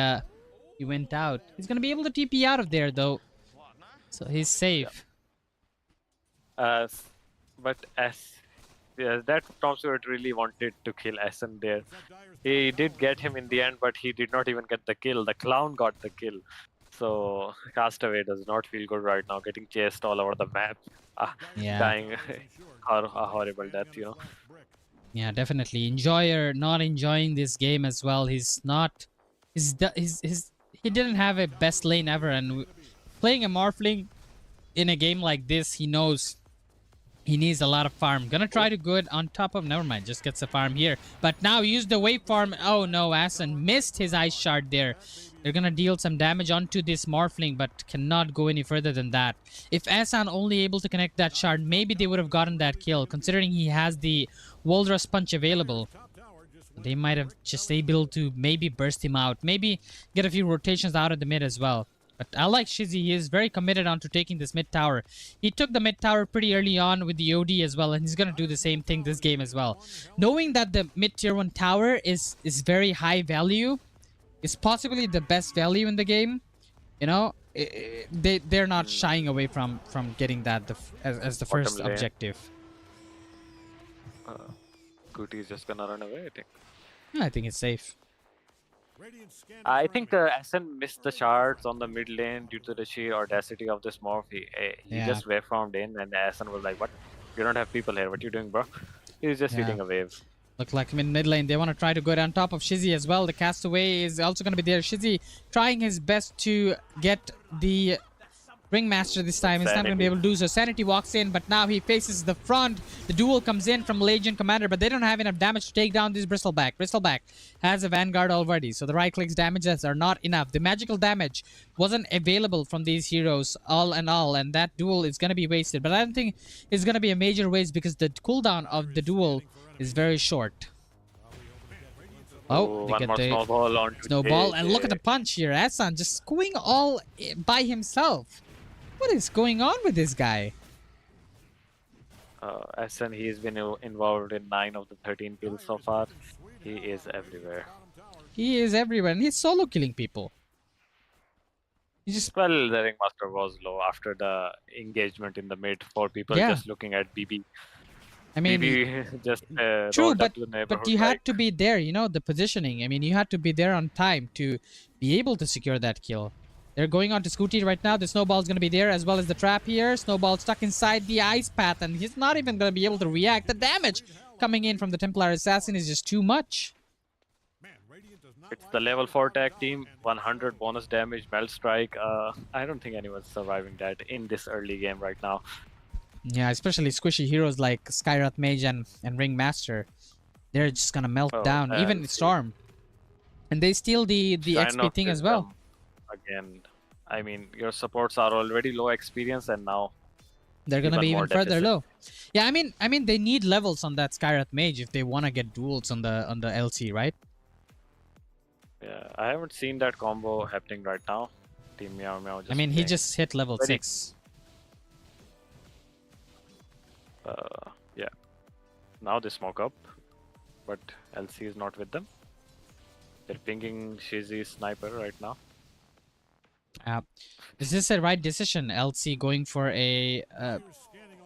went out. He's gonna be able to TP out of there though, so he's safe. But that Tom Stewart really wanted to kill Essen there. He did get him in the end, but he did not even get the kill. The clown got the kill. So Castaway does not feel good right now, getting chased all over the map. Dying a horrible death, Yeah, definitely. Enjoyer not enjoying this game as well. He's not... he didn't have a best lane ever, and playing a Morphling in a game like this, he knows he needs a lot of farm. Gonna try to go it on top of... Never mind, just gets a farm here. But now use the wave farm. Oh no, Asan missed his ice shard there. They're gonna deal some damage onto this Morphling, but cannot go any further than that. If Asan only able to connect that shard, maybe they would have gotten that kill, considering he has the Walrus Punch available. They might have just able to maybe burst him out. Maybe get a few rotations out of the mid as well. But I like Shizzy. He is very committed onto taking this mid tower. He took the mid tower pretty early on with the OD as well, and he's going to do the same thing this game as well. Knowing that the mid tier 1 tower is very high value, is possibly the best value in the game, they're not shying away from getting that as the first objective. Guti is just going to run away, I think. I think it's safe. I think Essen missed the shards on the mid lane due to the sheer audacity of this morph. He just waveformed in, and Essen was like, "What? You don't have people here. What you doing, bro?" He was just feeding a wave. Look like in mid lane, they want to try to go on top of Shizzy as well. The Castaway is also going to be there. Shizzy trying his best to get the Ringmaster this time is not going to be able to do so. Sanity walks in, but now he faces the front. The duel comes in from Legion Commander, but they don't have enough damage to take down this Bristleback. Bristleback has a Vanguard already, so the right clicks damages are not enough. The magical damage wasn't available from these heroes all in all, and that duel is going to be wasted. But I don't think it's going to be a major waste because the cooldown of the duel is very short. Oh, they one get more the snowball on snowball, and look at the punch here. Asan just going all by himself. What is going on with this guy? Asen, he's been involved in 9 of the 13 kills so far. He is everywhere. He is everywhere, and he's solo killing people. He just Well, the Ringmaster was low after the engagement in the mid. 4 people Yeah. just looking at BB. I mean, BB just true, rolled up but to the neighborhood you had like- to be there. You know the positioning. I mean, you had to be there on time to be able to secure that kill. They're going on to Scooty right now. The snowball's going to be there as well as the trap here. Snowball stuck inside the ice path, and he's not even going to be able to react. The damage coming in from the Templar Assassin is just too much. It's the level 4 tag team, 100 bonus damage, melt strike. I don't think anyone's surviving that in this early game right now. Yeah, especially squishy heroes like Skyrath Mage and Ringmaster. They're just going to melt down. Even let's see. Storm. And they steal the XP Sign thing of as well. wisdom. Again, I mean, your supports are already low experience, and now They're gonna even be more even further deficit. low. Yeah, I mean they need levels on that Skyrath Mage if they want to get duels on the LC, right? Yeah, I haven't seen that combo happening right now. Team Meow Meow just I mean he playing. just hit level Very- 6. Yeah. Now they smoke up, but LC is not with them. They're pinging Shizzy Sniper right now. Is this a right decision? LC going for a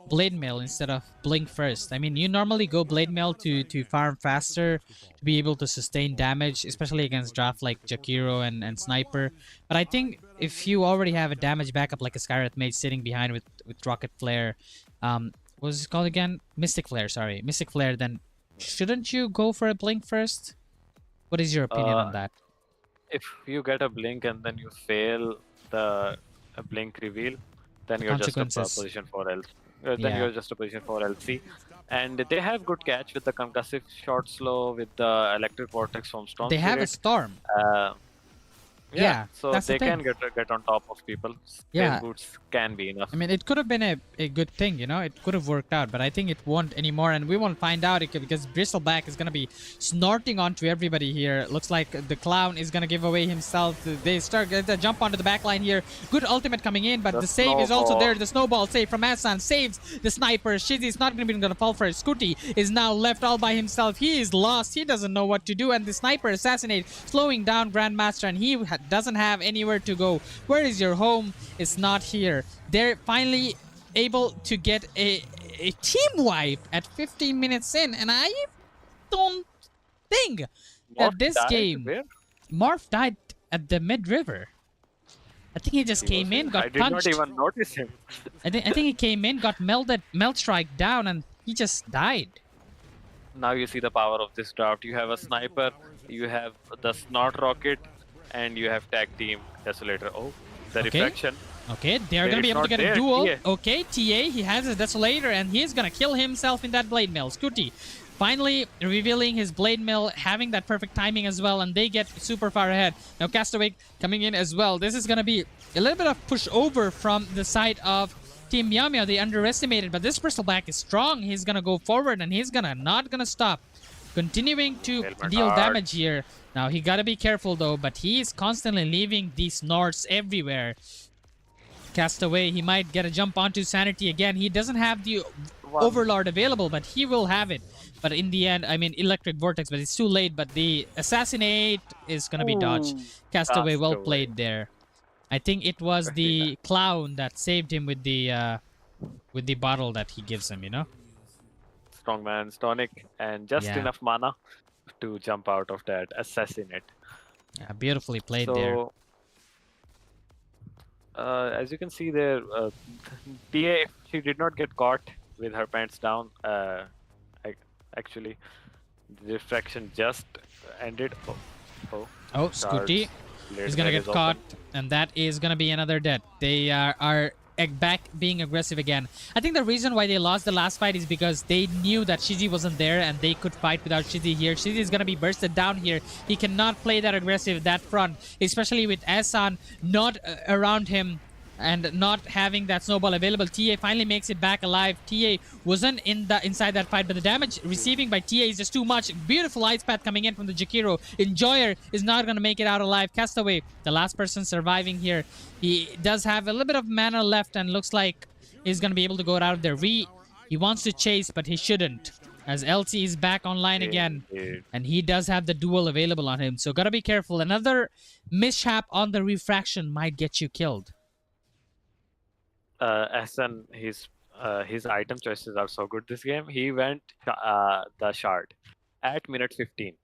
blade mail instead of blink first. I mean, you normally go blade mail to farm faster, to be able to sustain damage, especially against draft like Jakiro and Sniper. But I think if you already have a damage backup like a Skyrath Mage sitting behind with Rocket Flare, what was it called again? Mystic Flare, sorry. Mystic Flare, then shouldn't you go for a blink first? What is your opinion on that? If you get a blink and then you fail the blink reveal, then you're just a Consequences. position for LC. Then Yeah. you're just a position for LC. And they have good catch with the concussive short slow, with the electric vortex from Storm They have a Spirit. Storm. Yeah, So that's the they can thing. get on top of people. Yeah. Space boots can be enough. I mean, it could have been a good thing, you know? It could have worked out, but I think it won't anymore, and we won't find out because Bristleback is going to be snorting onto everybody here. Looks like the Clown is going to give away himself. They start to jump onto the backline here. Good ultimate coming in, but the save is also snowball. there. The snowball save from Asan saves the Sniper. Shizzy is not going to fall for it. Scooty is now left all by himself. He is lost. He doesn't know what to do, and the Sniper assassinate, slowing down Grandmaster, and he doesn't have anywhere to go. Where is your home? It's not here. They're finally able to get a team wipe at 15 minutes in, and I don't think that Morph this died? game Where? Morph died at the mid river. I think he just He came was in, got I did punched. not even notice him. I think he came in, got melt strike down, and he just died. Now you see the power of this draft. You have a sniper, you have the snort rocket, and you have tag team desolator. Oh, the Okay. reflection. Okay, they're There gonna be is able to not get a there, duel. TA. Okay, TA, he has a Desolator, and he's gonna kill himself in that Blade Mill. Scooty finally revealing his Blade Mill, having that perfect timing as well, and they get super far ahead. Now Castaway coming in as well. This is gonna be a little bit of push over from the side of Team Meow Meow. They underestimated, but this Bristleback is strong. He's gonna go forward, and he's not gonna stop. Continuing to Helmet deal hard. damage here. Now he gotta be careful though, but he is constantly leaving these Snorts everywhere. Castaway, he might get a jump onto Sanity again. He doesn't have the Overlord available, but he will have it. But in the end, I mean, Electric Vortex, but it's too late. But the Assassinate is gonna be dodged. Castaway, well Castaway. played there. I think it was the Clown that saved him with the bottle that he gives him, you know? Strongman, Stonic, and just Yeah. enough mana to jump out of that assassinate. Yeah, beautifully played there. So, as you can see there, TA, she did not get caught with her pants down. Actually, the refraction just ended. Oh, Oh, Scooty. He's gonna Blade get is caught, open. and that is gonna be another death. They are back being aggressive again. I think the reason why they lost the last fight is because they knew that Shizzy wasn't there and they could fight without Shizzy here. Shizzy is gonna be bursted down here. He cannot play that aggressive that front, especially with Asan not around him and not having that snowball available. TA finally makes it back alive. TA wasn't inside that fight, but the damage receiving by TA is just too much. Beautiful ice path coming in from the Jakiro. Enjoyer is not going to make it out alive. Castaway, the last person surviving here. He does have a little bit of mana left and looks like he's going to be able to go out of there. He wants to chase, but he shouldn't, as LT is back online again. Indeed. And he does have the duel available on him, so gotta be careful. Another mishap on the refraction might get you killed. Ahsan, his item choices are so good this game. He went the shard at minute 15.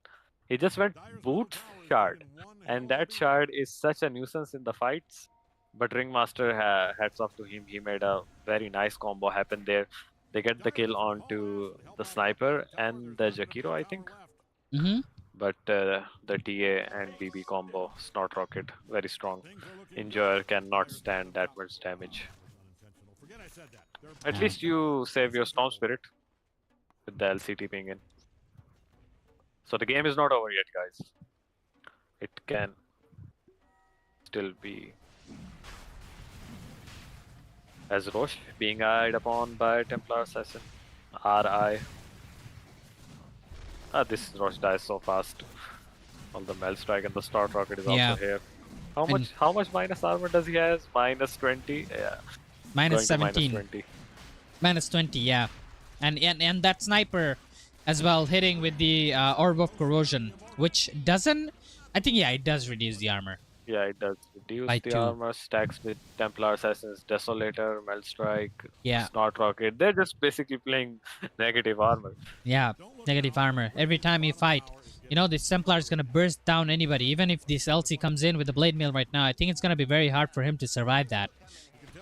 He just went boot shard, and that shard is such a nuisance in the fights. But Ringmaster, hats off to him. He made a very nice combo happen there. They get the kill onto the sniper and the Jakiro, I think. Mm-hmm. But the TA and BB combo, Snort Rocket, very strong. Enjoyer cannot stand that much damage. At least you save your Storm Spirit with the LCT ping in. So the game is not over yet, guys. It can still be. As Roche being eyed upon by Templar Assassin. RI. This Roche dies so fast. On the Mel Strike and the Start Rocket is Yeah. also here. How much minus armor does he has? Minus 20? Yeah. Minus Going to 17. Minus 20. Minus 20, yeah. And that sniper as well hitting with the Orb of Corrosion, which doesn't... I think, yeah, it does reduce the armor. Yeah, it does reduce By the 2. armor, stacks with Templar Assassins, Desolator, Mel Strike, Yeah. Snort Rocket. They're just basically playing negative armor. Yeah, negative armor. Every time you fight, you know, this Templar is going to burst down anybody. Even if this LC comes in with the Blade Mail right now, I think it's going to be very hard for him to survive that.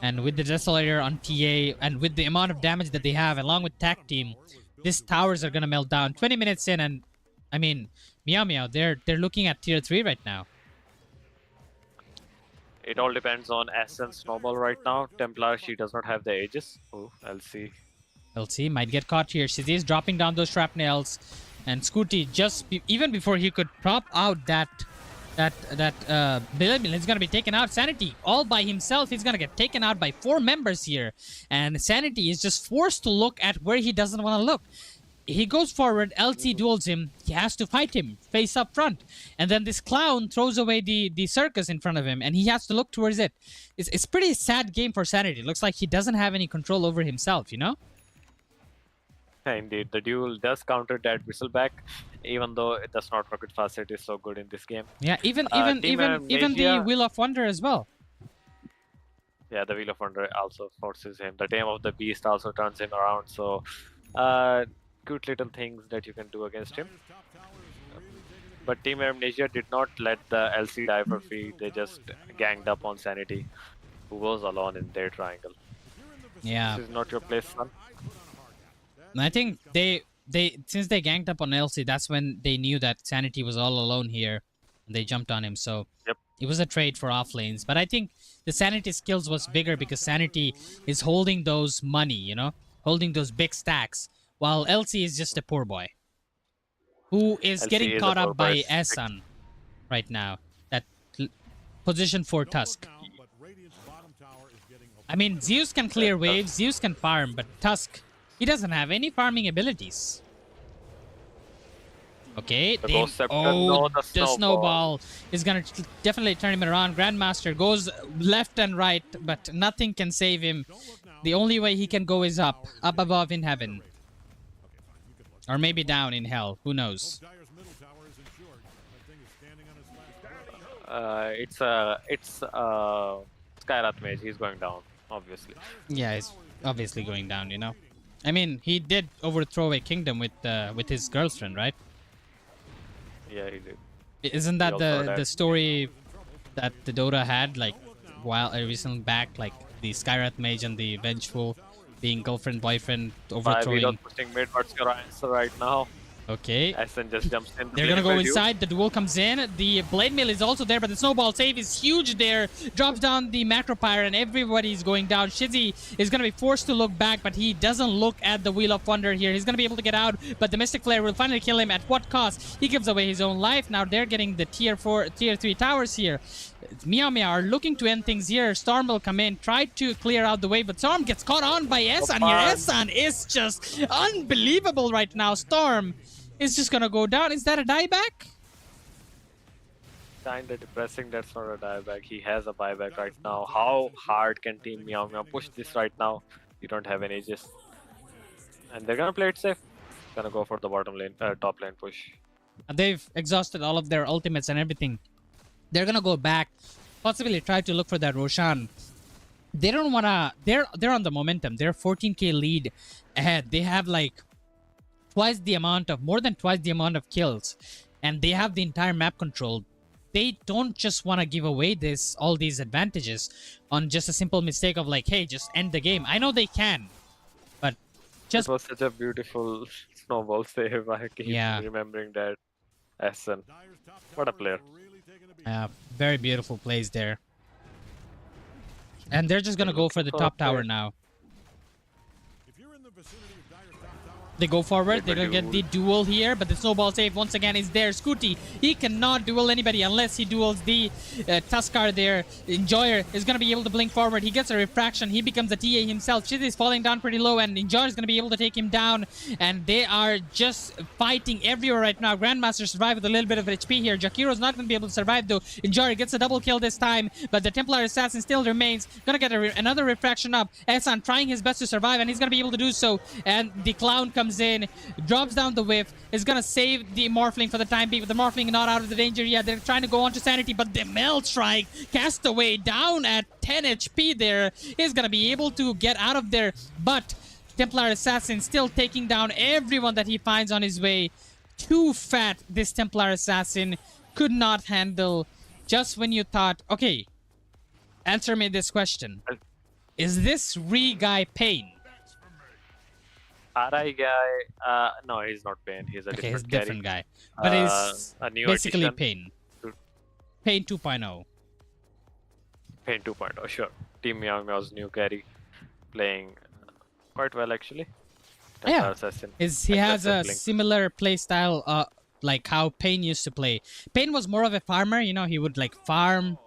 And with the Desolator on TA, and with the amount of damage that they have, along with Tag Team, these towers are going to melt down. 20 minutes in, and, I mean, Meow Meow, they're looking at tier 3 right now. It all depends on Ascent Snowball right now. Templar, she does not have the Aegis. Oh, LC. LC might get caught here. Shizzy is dropping down those shrapnels, and Scooty even before he could prop out that Billy is gonna be taken out. Sanity all by himself. He's gonna get taken out by 4 members here, and Sanity is just forced to look at where he doesn't want to look. He goes forward, LT duels him, he has to fight him face up front, and then this clown throws away the circus in front of him, and he has to look towards it. It's pretty sad game for Sanity. It looks like he doesn't have any control over himself, you know? Indeed, the duel does counter that Whistleback, even though the Snort Rocket facet is so good in this game. Yeah, even Team the Eramnesia- Wheel of Wonder as well. Yeah, the Wheel of Wonder also forces him. The Dame of the Beast also turns him around. So, cute little things that you can do against him. But Team Eramnesia did not let the LC die for free. They just ganged up on Sanity, who was alone in their triangle. Yeah. This is not your place, son. And I think since they ganged up on LC, that's when they knew that Sanity was all alone here, and they jumped on him. So Yep. it was a trade for off lanes. But I think the Sanity skills was bigger because Sanity is holding those money, you know, holding those big stacks, while LC is just a poor boy who is LC getting is caught a up poor by boy. Asan right now. That position for Tusk. I mean, Zeus can clear waves, Zeus can farm, but Tusk, he doesn't have any farming abilities. Okay, The Ghost Scepter, no, the the snowball. snowball is gonna definitely turn him around. Grandmaster goes left and right, but nothing can save him. The only way he can go is up above in heaven. Or maybe down in hell, who knows? It's Skyrath Mage. He's going down, obviously. Yeah, he's obviously going down, you know. I mean, he did overthrow a kingdom with his girlfriend, right? Yeah, he did. Isn't that also the that- story that the Dota had, like, while recently back, like the Skyrath Mage and the Vengeful being girlfriend boyfriend We're overthrowing? not pushing mid. What's your answer right now? Okay. Ascen just jumps in. They're gonna go inside. The duel comes in. The blade mill is also there, but the snowball save is huge there. Drops down the macro pyre, and everybody's going down. Shizzy is gonna be forced to look back, but he doesn't look at the Wheel of Wonder here. He's gonna be able to get out, but the Mystic Flare will finally kill him. At what cost? He gives away his own life. Now they're getting the tier 3 towers here. Meow Meow are looking to end things here. Storm will come in, try to clear out the wave, but Storm gets caught on by Ehsan here. Ehsan is just unbelievable right now. Storm is just gonna go down. Is that a dieback? Kinda depressing. That's not a dieback. He has a buyback right now. How hard can Team Meow Meow push this right now? You don't have any ages. And they're gonna play it safe. Gonna go for the bottom lane, top lane push. They've exhausted all of their ultimates and everything. They're gonna go back, possibly try to look for that Roshan. They don't wanna. They're on the momentum. They're 14k lead ahead. They have like more than twice the amount of kills, and they have the entire map controlled. They don't just want to give away all these advantages on just a simple mistake of like, hey, just end the game. I know they can, but just It was such a beautiful snowball save. I keep remembering that. Ascen, what a player. very beautiful plays there. And they're just gonna go for the top tower now. They go forward. They're gonna get the duel here, but the snowball save once again is there. Scooty, he cannot duel anybody unless he duels the Tuskar there. Enjoyer is gonna be able to blink forward. He gets a refraction. He becomes a TA himself. Shiz is falling down pretty low, and Enjoyer is gonna be able to take him down. And they are just fighting everywhere right now. Grandmaster survived with a little bit of HP here. Jakiro's not gonna be able to survive though. Enjoyer gets a double kill this time, but the Templar Assassin still remains. Gonna get another refraction up. Ehsan trying his best to survive, and he's gonna be able to do so. And the clown comes in, drops down the whiff, is gonna save the Morphling for the time being, but the Morphling not out of the danger yet. They're trying to go on to Sanity, but the Melt Strike, Castaway down at 10 HP there, is gonna be able to get out of there, but Templar Assassin still taking down everyone that he finds on his way. Too fat, this Templar Assassin could not handle. Just when you thought, okay, answer me this question. Is this Re guy Pain? RI guy, no, he's not Pain. He's a Okay, he's a different different guy. But he's a new basically addition. Pain. Pain 2.0. Pain 2.0, sure. Team Meow Meow's new carry, playing quite well actually. Yeah, Assassin. he has a Blink. similar play style, like how Pain used to play. Pain was more of a farmer, you know, he would like farm,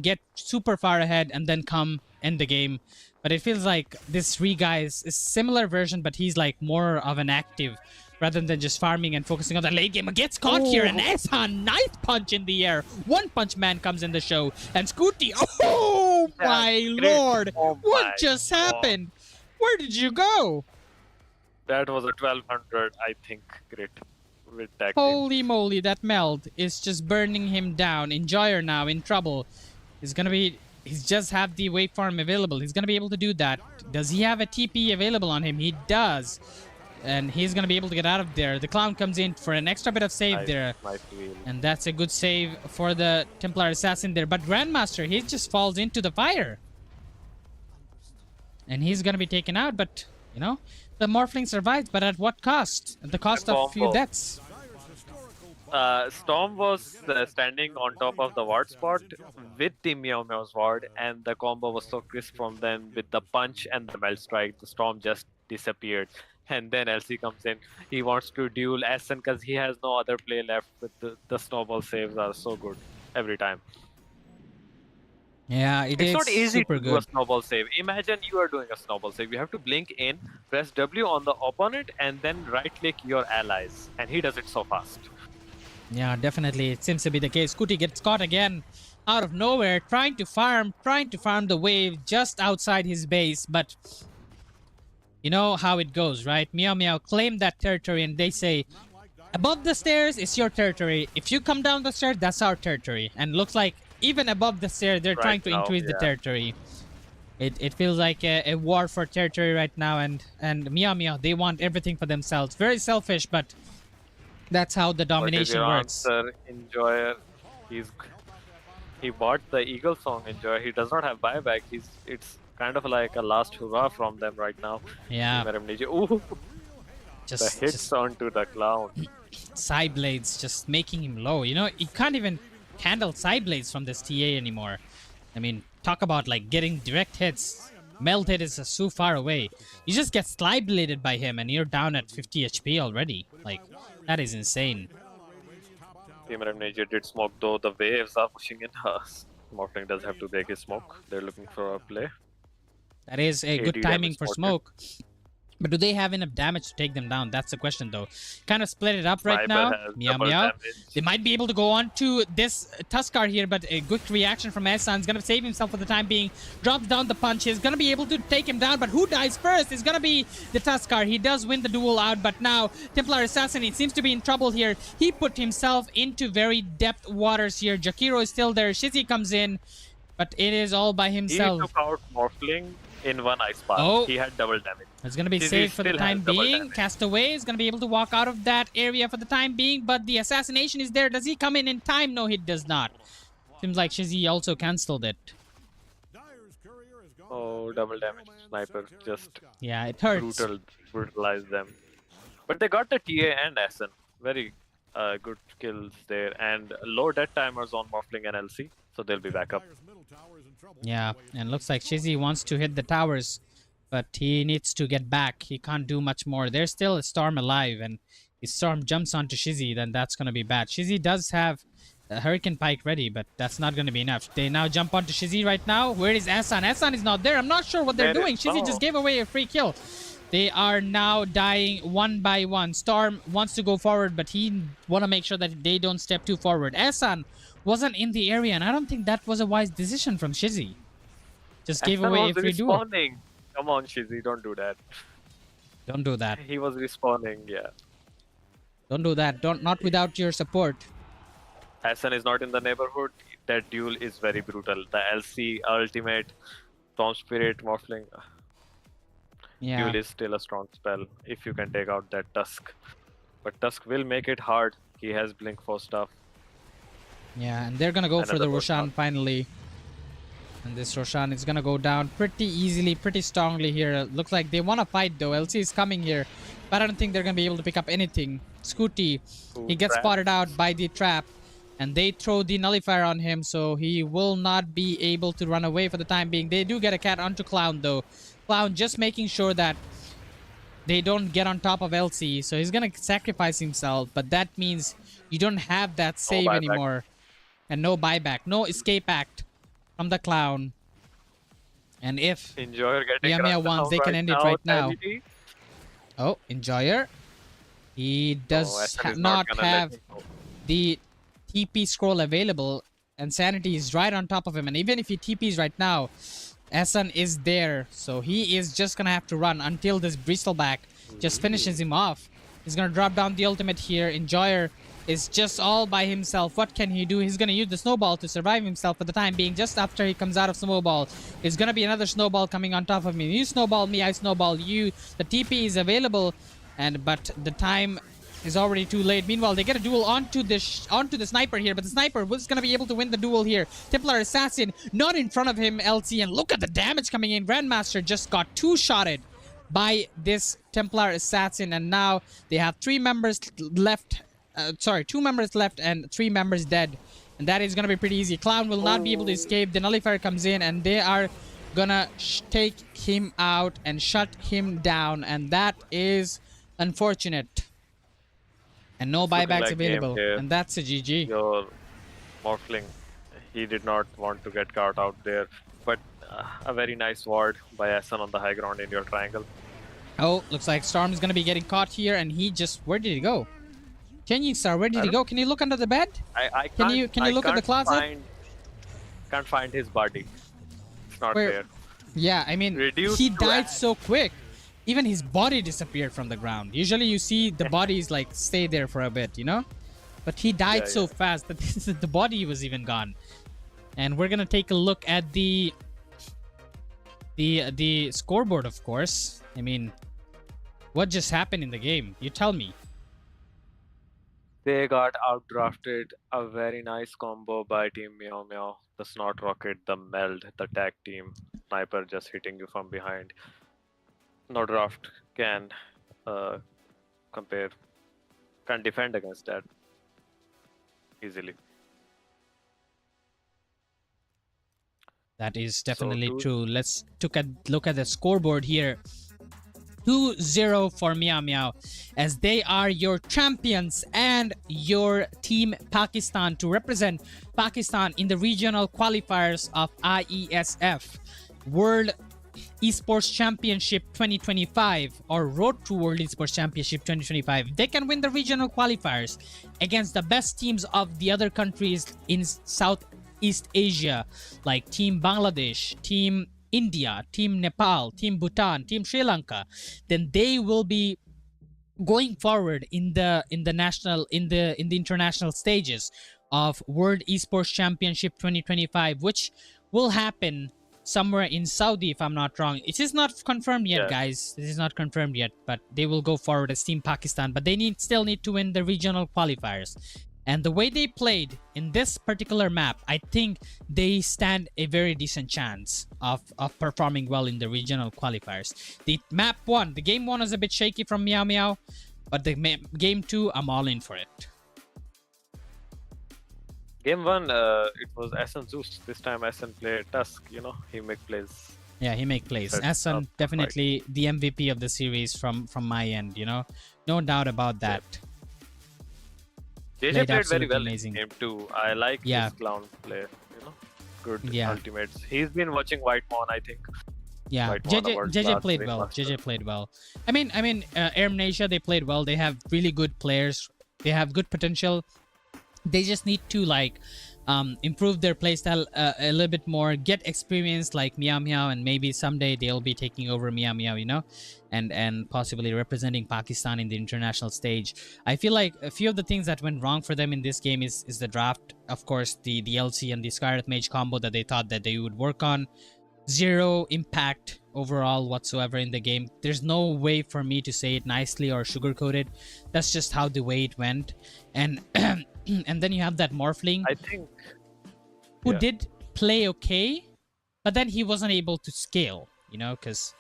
get super far ahead, and then come end the game. But it feels like this Re guy is a similar version, but he's like more of an active rather than just farming and focusing on the late game. Gets caught here, and Ehsan, knife punch in the air. One Punch Man comes in the show, and Scooty, oh my lord, what just happened? Where did you go? That was a 1200, I think, crit with tag team. Holy moly, that meld is just burning him down. Enjoyer now in trouble. He's just have the waveform available. He's gonna be able to do that. Does he have a TP available on him? He does. And he's gonna be able to get out of there. The clown comes in for an extra bit of save there. And that's a good save for the Templar Assassin there. But Grandmaster, he just falls into the fire. And he's gonna be taken out, but you know, the Morphling survives, but at what cost? At the cost of a few deaths. Storm was standing on top of the ward spot with Team Meow Meow's ward, and the combo was so crisp from them with the punch and the melt strike. The Storm just disappeared, and then LC comes in. He wants to duel Ascen because he has no other play left. With the snowball saves are so good every time. Yeah, it's not easy super to do a snowball save. Imagine you are doing a snowball save. You have to blink in, press W on the opponent, and then right-click your allies, and he does it so fast. Yeah, definitely. It seems to be the case. Scooty gets caught again out of nowhere, trying to farm the wave just outside his base. But you know how it goes, right? Meow Meow claim that territory, and they say, above the stairs is your territory. If you come down the stairs, that's our territory. And looks like even above the stairs, they're trying to increase the territory. It feels like a war for territory right now, and Meow Meow, they want everything for themselves. Very selfish, but that's how the domination works. Enjoyer, he bought the Eagle Song Enjoyer. He does not have buyback. It's kind of like a last hurrah from them right now. Yeah. Team Eramnesia. Ooh. The hits onto the clown. Side blades just making him low. You know, he can't even handle side blades from this TA anymore. I mean, talk about like getting direct hits. Melt hit is so far away. You just get slide bladed by him and you're down at 50 HP already. Like, that is insane. Team Eramnesia did smoke though. The waves are pushing in. Morphling does have to break his smoke. They're looking for a play. That is a good 80 timing damage for spotted. smoke. But do they have enough damage to take them down? That's the question, though. Kind of split it up right Sniper now. has Meow double Meow. damage. They might be able to go on to this Tuskar here, but a good reaction from Ehsan is going to save himself for the time being. Drops down the punch. He's going to be able to take him down, but who dies first? It's going to be the Tuskar. He does win the duel out, but now Templar Assassin, he seems to be in trouble here. He put himself into very depth waters here. Jakiro is still there. Shizzy comes in, but it is all by He himself. took out Morphling in one ice path. Oh. He had double damage. It's going to be Shizzy safe for the still has time double being. damage. Castaway is going to be able to walk out of that area for the time being, but the assassination is there. Does he come in time? No, he does not. Seems like Shizzy also cancelled it. Oh, double damage. Sniper just Yeah, it hurts. brutalized them. But they got the TA and Essen. Very good kills there. And low death timers on Morphling and LC. So they'll be back up. Yeah, and looks like Shizzy wants to hit the towers, but he needs to get back. He can't do much more. There's still a Storm alive, and if Storm jumps onto Shizzy, then that's going to be bad. Shizzy does have a Hurricane Pike ready, but that's not going to be enough. They now jump onto Shizzy right now. Where is Ehsan? Ehsan is not there. I'm not sure what they're doing. Shizzy just gave away a free kill. They are now dying one by one. Storm wants to go forward, but he want to make sure that they don't step too forward. Ehsan wasn't in the area, and I don't think that was a wise decision from Shizzy. Just gave Essen away a was free duel. respawning. Come on, Shizzy, don't do that. Don't do that. He was respawning, yeah. Don't do that. Not without your support. Essen is not in the neighborhood. That duel is very brutal. The LC ultimate, Storm Spirit, Morphling. Yeah. Duel is still a strong spell if you can take out that Tusk. But Tusk will make it hard. He has Blink for stuff. Yeah, and they're gonna go for the Another Roshan Roshan. finally. And this Roshan is gonna go down pretty easily, pretty strongly here. Looks like they wanna fight though. LC is coming here, but I don't think they're gonna be able to pick up anything. Scooty, he gets trap. spotted out by the trap, and they throw the nullifier on him, so he will not be able to run away for the time being. They do get a cat onto Clown though. Clown just making sure that they don't get on top of LC, so he's gonna sacrifice himself, but that means you don't have that save buyback. anymore. And no buyback, no escape act from the Clown. And if Enjoyer getting Meow Meow run wants, down they can end it right now. Sanity. Oh, Enjoyer, he does Essen is not gonna let have him go. the TP scroll available, and Sanity is right on top of him. And even if he TPs right now, Essen is there, so he is just gonna have to run until this Bristleback just finishes him off. He's gonna drop down the ultimate here. Enjoyer is just all by himself. What can he do? He's gonna use the snowball to survive himself for the time being. Just after he comes out of snowball, there's gonna be another snowball coming on top of me. You snowball me, I snowball you. The TP is available, but the time is already too late. Meanwhile, they get a duel onto the sniper here, but the sniper was gonna be able to win the duel here. Templar Assassin not in front of him, LC, and look at the damage coming in. Grandmaster just got two-shotted by this Templar Assassin, and now they have 3 members left. 2 members left and 3 members dead, and that is gonna be pretty easy. Clown will not be able to escape. The nullifier comes in, and they are gonna take him out and shut him down, and that is unfortunate. And no Looking buybacks like game available, here. and that's a GG. Your Morphling, he did not want to get caught out there, but a very nice ward by Essen on the high ground in your triangle. Oh, looks like Storm is gonna be getting caught here, and he just, where did he go? Changing Star, where did he go? Can you look under the bed? I Can you look at the closet? Can't find his body. It's not Where- there. Yeah, I mean, Reduced he to died ash. so quick. Even his body disappeared from the ground. Usually you see the bodies like stay there for a bit, you know? But he died Yeah, so yeah. fast that the body was even gone. And we're gonna take a look at the scoreboard, of course. I mean, what just happened in the game? You tell me. They got outdrafted. A very nice combo by Team Meow Meow. The Snot Rocket, the Meld, the tag team. Sniper just hitting you from behind. No draft can compare. Can't defend against that easily. That is So definitely true. Let's look at the scoreboard here. 2-0 for Meow Meow, as they are your champions and your team Pakistan to represent Pakistan in the regional qualifiers of IESF World Esports Championship 2025 or Road to World Esports Championship 2025. They can win the regional qualifiers against the best teams of the other countries in Southeast Asia, like Team Bangladesh, Team India, Team Nepal, Team Bhutan, Team Sri Lanka. Then they will be going forward in the international stages of World Esports Championship 2025, which will happen somewhere in Saudi, if I'm not wrong. It is not confirmed yet, guys. This is not confirmed yet, but they will go forward as Team Pakistan. But they still need to win the regional qualifiers. And the way they played in this particular map, I think they stand a very decent chance of performing well in the regional qualifiers. The map 1, the game 1 was a bit shaky from Meow Meow, but the game 2, I'm all in for it. Game 1, it was Asen Zeus. This time Asen played Tusk, he make plays. Yeah, he make plays. Asen definitely the MVP of the series from my end, No doubt about that. JJ played very well in game 2. I like his clown play, Good ultimates. He's been watching Whitemon, I think. Yeah, JJ played well. JJ played well. I mean, Eramnesia, they played well. They have really good players. They have good potential. They just need to improve their playstyle a little bit more, get experience like Meow Meow, and maybe someday they'll be taking over Meow Meow, and possibly representing Pakistan in the international stage. I feel like a few of the things that went wrong for them in this game is the draft. Of course, the LC and the Scarlet Mage combo that they thought that they would work on. Zero impact overall whatsoever in the game. There's no way for me to say it nicely or sugarcoat it. That's just how the way it went. And and then you have that Morphling, I think, who did play okay, but then he wasn't able to scale, because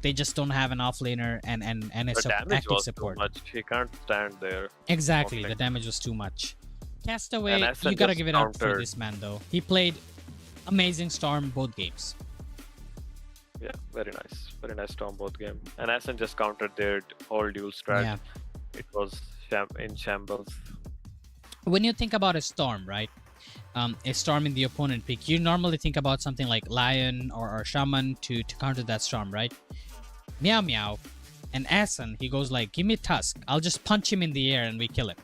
they just don't have an offlaner and active support. Too much. He can't stand there. Exactly, the damage was too much. Castaway, you gotta give it up for this man though. He played amazing Storm both games. Yeah, very nice Storm both game. And Asen just countered their whole dual strat. Yeah. It was in shambles. When you think about a Storm, right? A Storm in the opponent pick, you normally think about something like Lion or Shaman to counter that Storm, right? Meow Meow and Asen, he goes like, give me Tusk. I'll just punch him in the air and we kill him.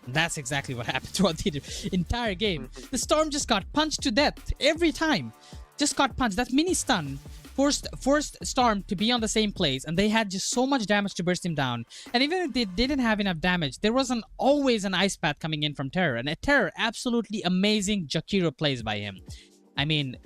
And that's exactly what happened throughout the entire game. The Storm just got punched to death every time. Just got punched. That mini stun forced Storm to be on the same place, and they had just so much damage to burst him down. And even if they didn't have enough damage, there wasn't always an Ice Path coming in from Terror. And a Terror, absolutely amazing Jakiro plays by him. I mean,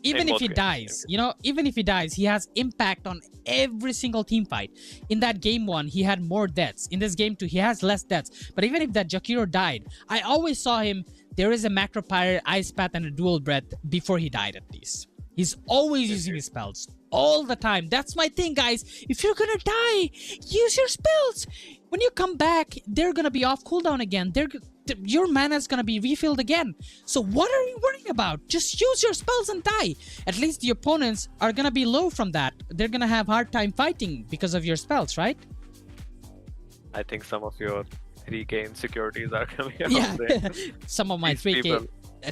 even if he dies, even if he dies, he has impact on every single team fight. In that game 1, he had more deaths. In this game 2, he has less deaths. But even if that Jakiro died, I always saw him, there is a Macro Pirate, Ice Path, and a Dual Breath before he died at least. He's always using his spells. All the time. That's my thing, guys. If you're gonna die, use your spells. When you come back, they're gonna be off cooldown again. Your mana's gonna be refilled again. So what are you worrying about? Just use your spells and die. At least the opponents are gonna be low from that. They're gonna have hard time fighting because of your spells, right? I think some of your 3K insecurities are coming out. Yeah, there. some of my 3K. People.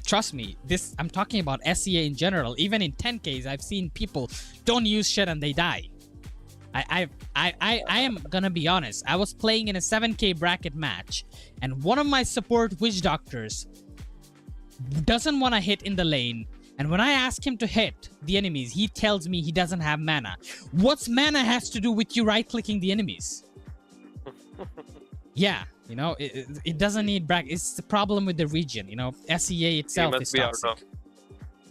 Trust me, I'm talking about SEA in general. Even in 10Ks, I've seen people don't use shit and they die. I am gonna be honest. I was playing in a 7K bracket match, and one of my support witch doctors doesn't want to hit in the lane. And when I ask him to hit the enemies, he tells me he doesn't have mana. What's mana has to do with you right-clicking the enemies? Yeah. It doesn't need bracket. It's the problem with the region. SEA itself is toxic.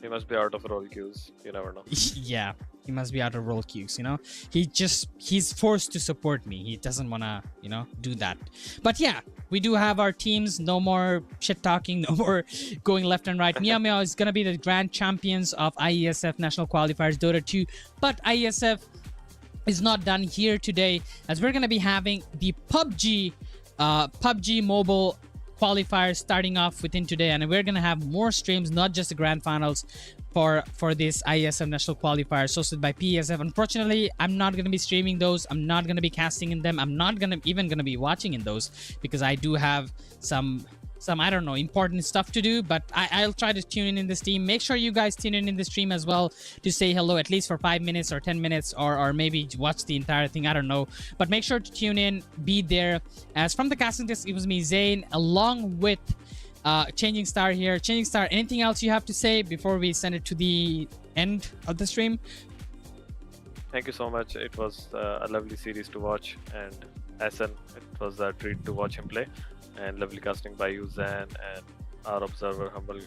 He must be out of role queues. You never know. Yeah, he must be out of role queues. He's forced to support me. He doesn't wanna, do that. But yeah, we do have our teams. No more shit talking. No more going left and right. Meow Meow is gonna be the grand champions of IESF National Qualifiers Dota 2. But IESF is not done here today, as we're going to be having the PUBG Mobile qualifiers starting off within today, and we're going to have more streams, not just the grand finals, for this ISM national qualifiers hosted by PSF. Unfortunately, I'm not going to be streaming those. I'm not going to be casting in them. I'm not going to even going to be watching in those, because I do have some I don't know, important stuff to do. But I'll try to tune in the stream. Make sure you guys tune in the stream as well to say hello, at least for 5 minutes or 10 minutes, or maybe watch the entire thing, I don't know. But make sure to tune in, be there. As from the casting desk, it was me, Zain, along with Changing Star here. Changing Star, anything else you have to say before we send it to the end of the stream? Thank you so much. It was a lovely series to watch, and Hassan, it was a treat to watch him play, and lovely casting by you, Zan, and our observer, Humble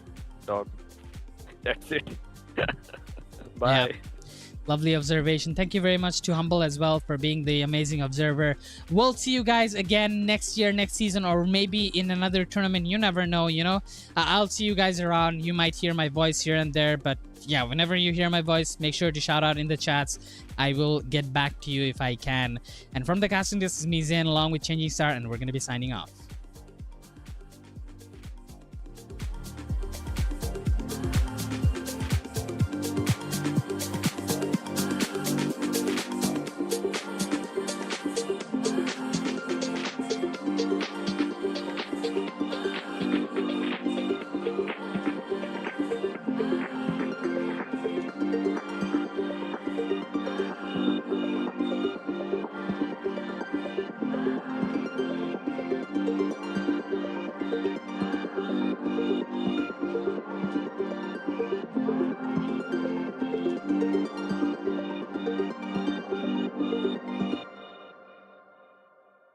Dog. That's it. Bye. Yeah. Lovely observation. Thank you very much to Humble as well for being the amazing observer. We'll see you guys again next year, next season, or maybe in another tournament. You never know, you know. I'll see you guys around. You might hear my voice here and there, but yeah, whenever you hear my voice, make sure to shout out in the chats. I will get back to you if I can. And from the casting, this is me, Zain, along with Changing Star, and we're going to be signing off.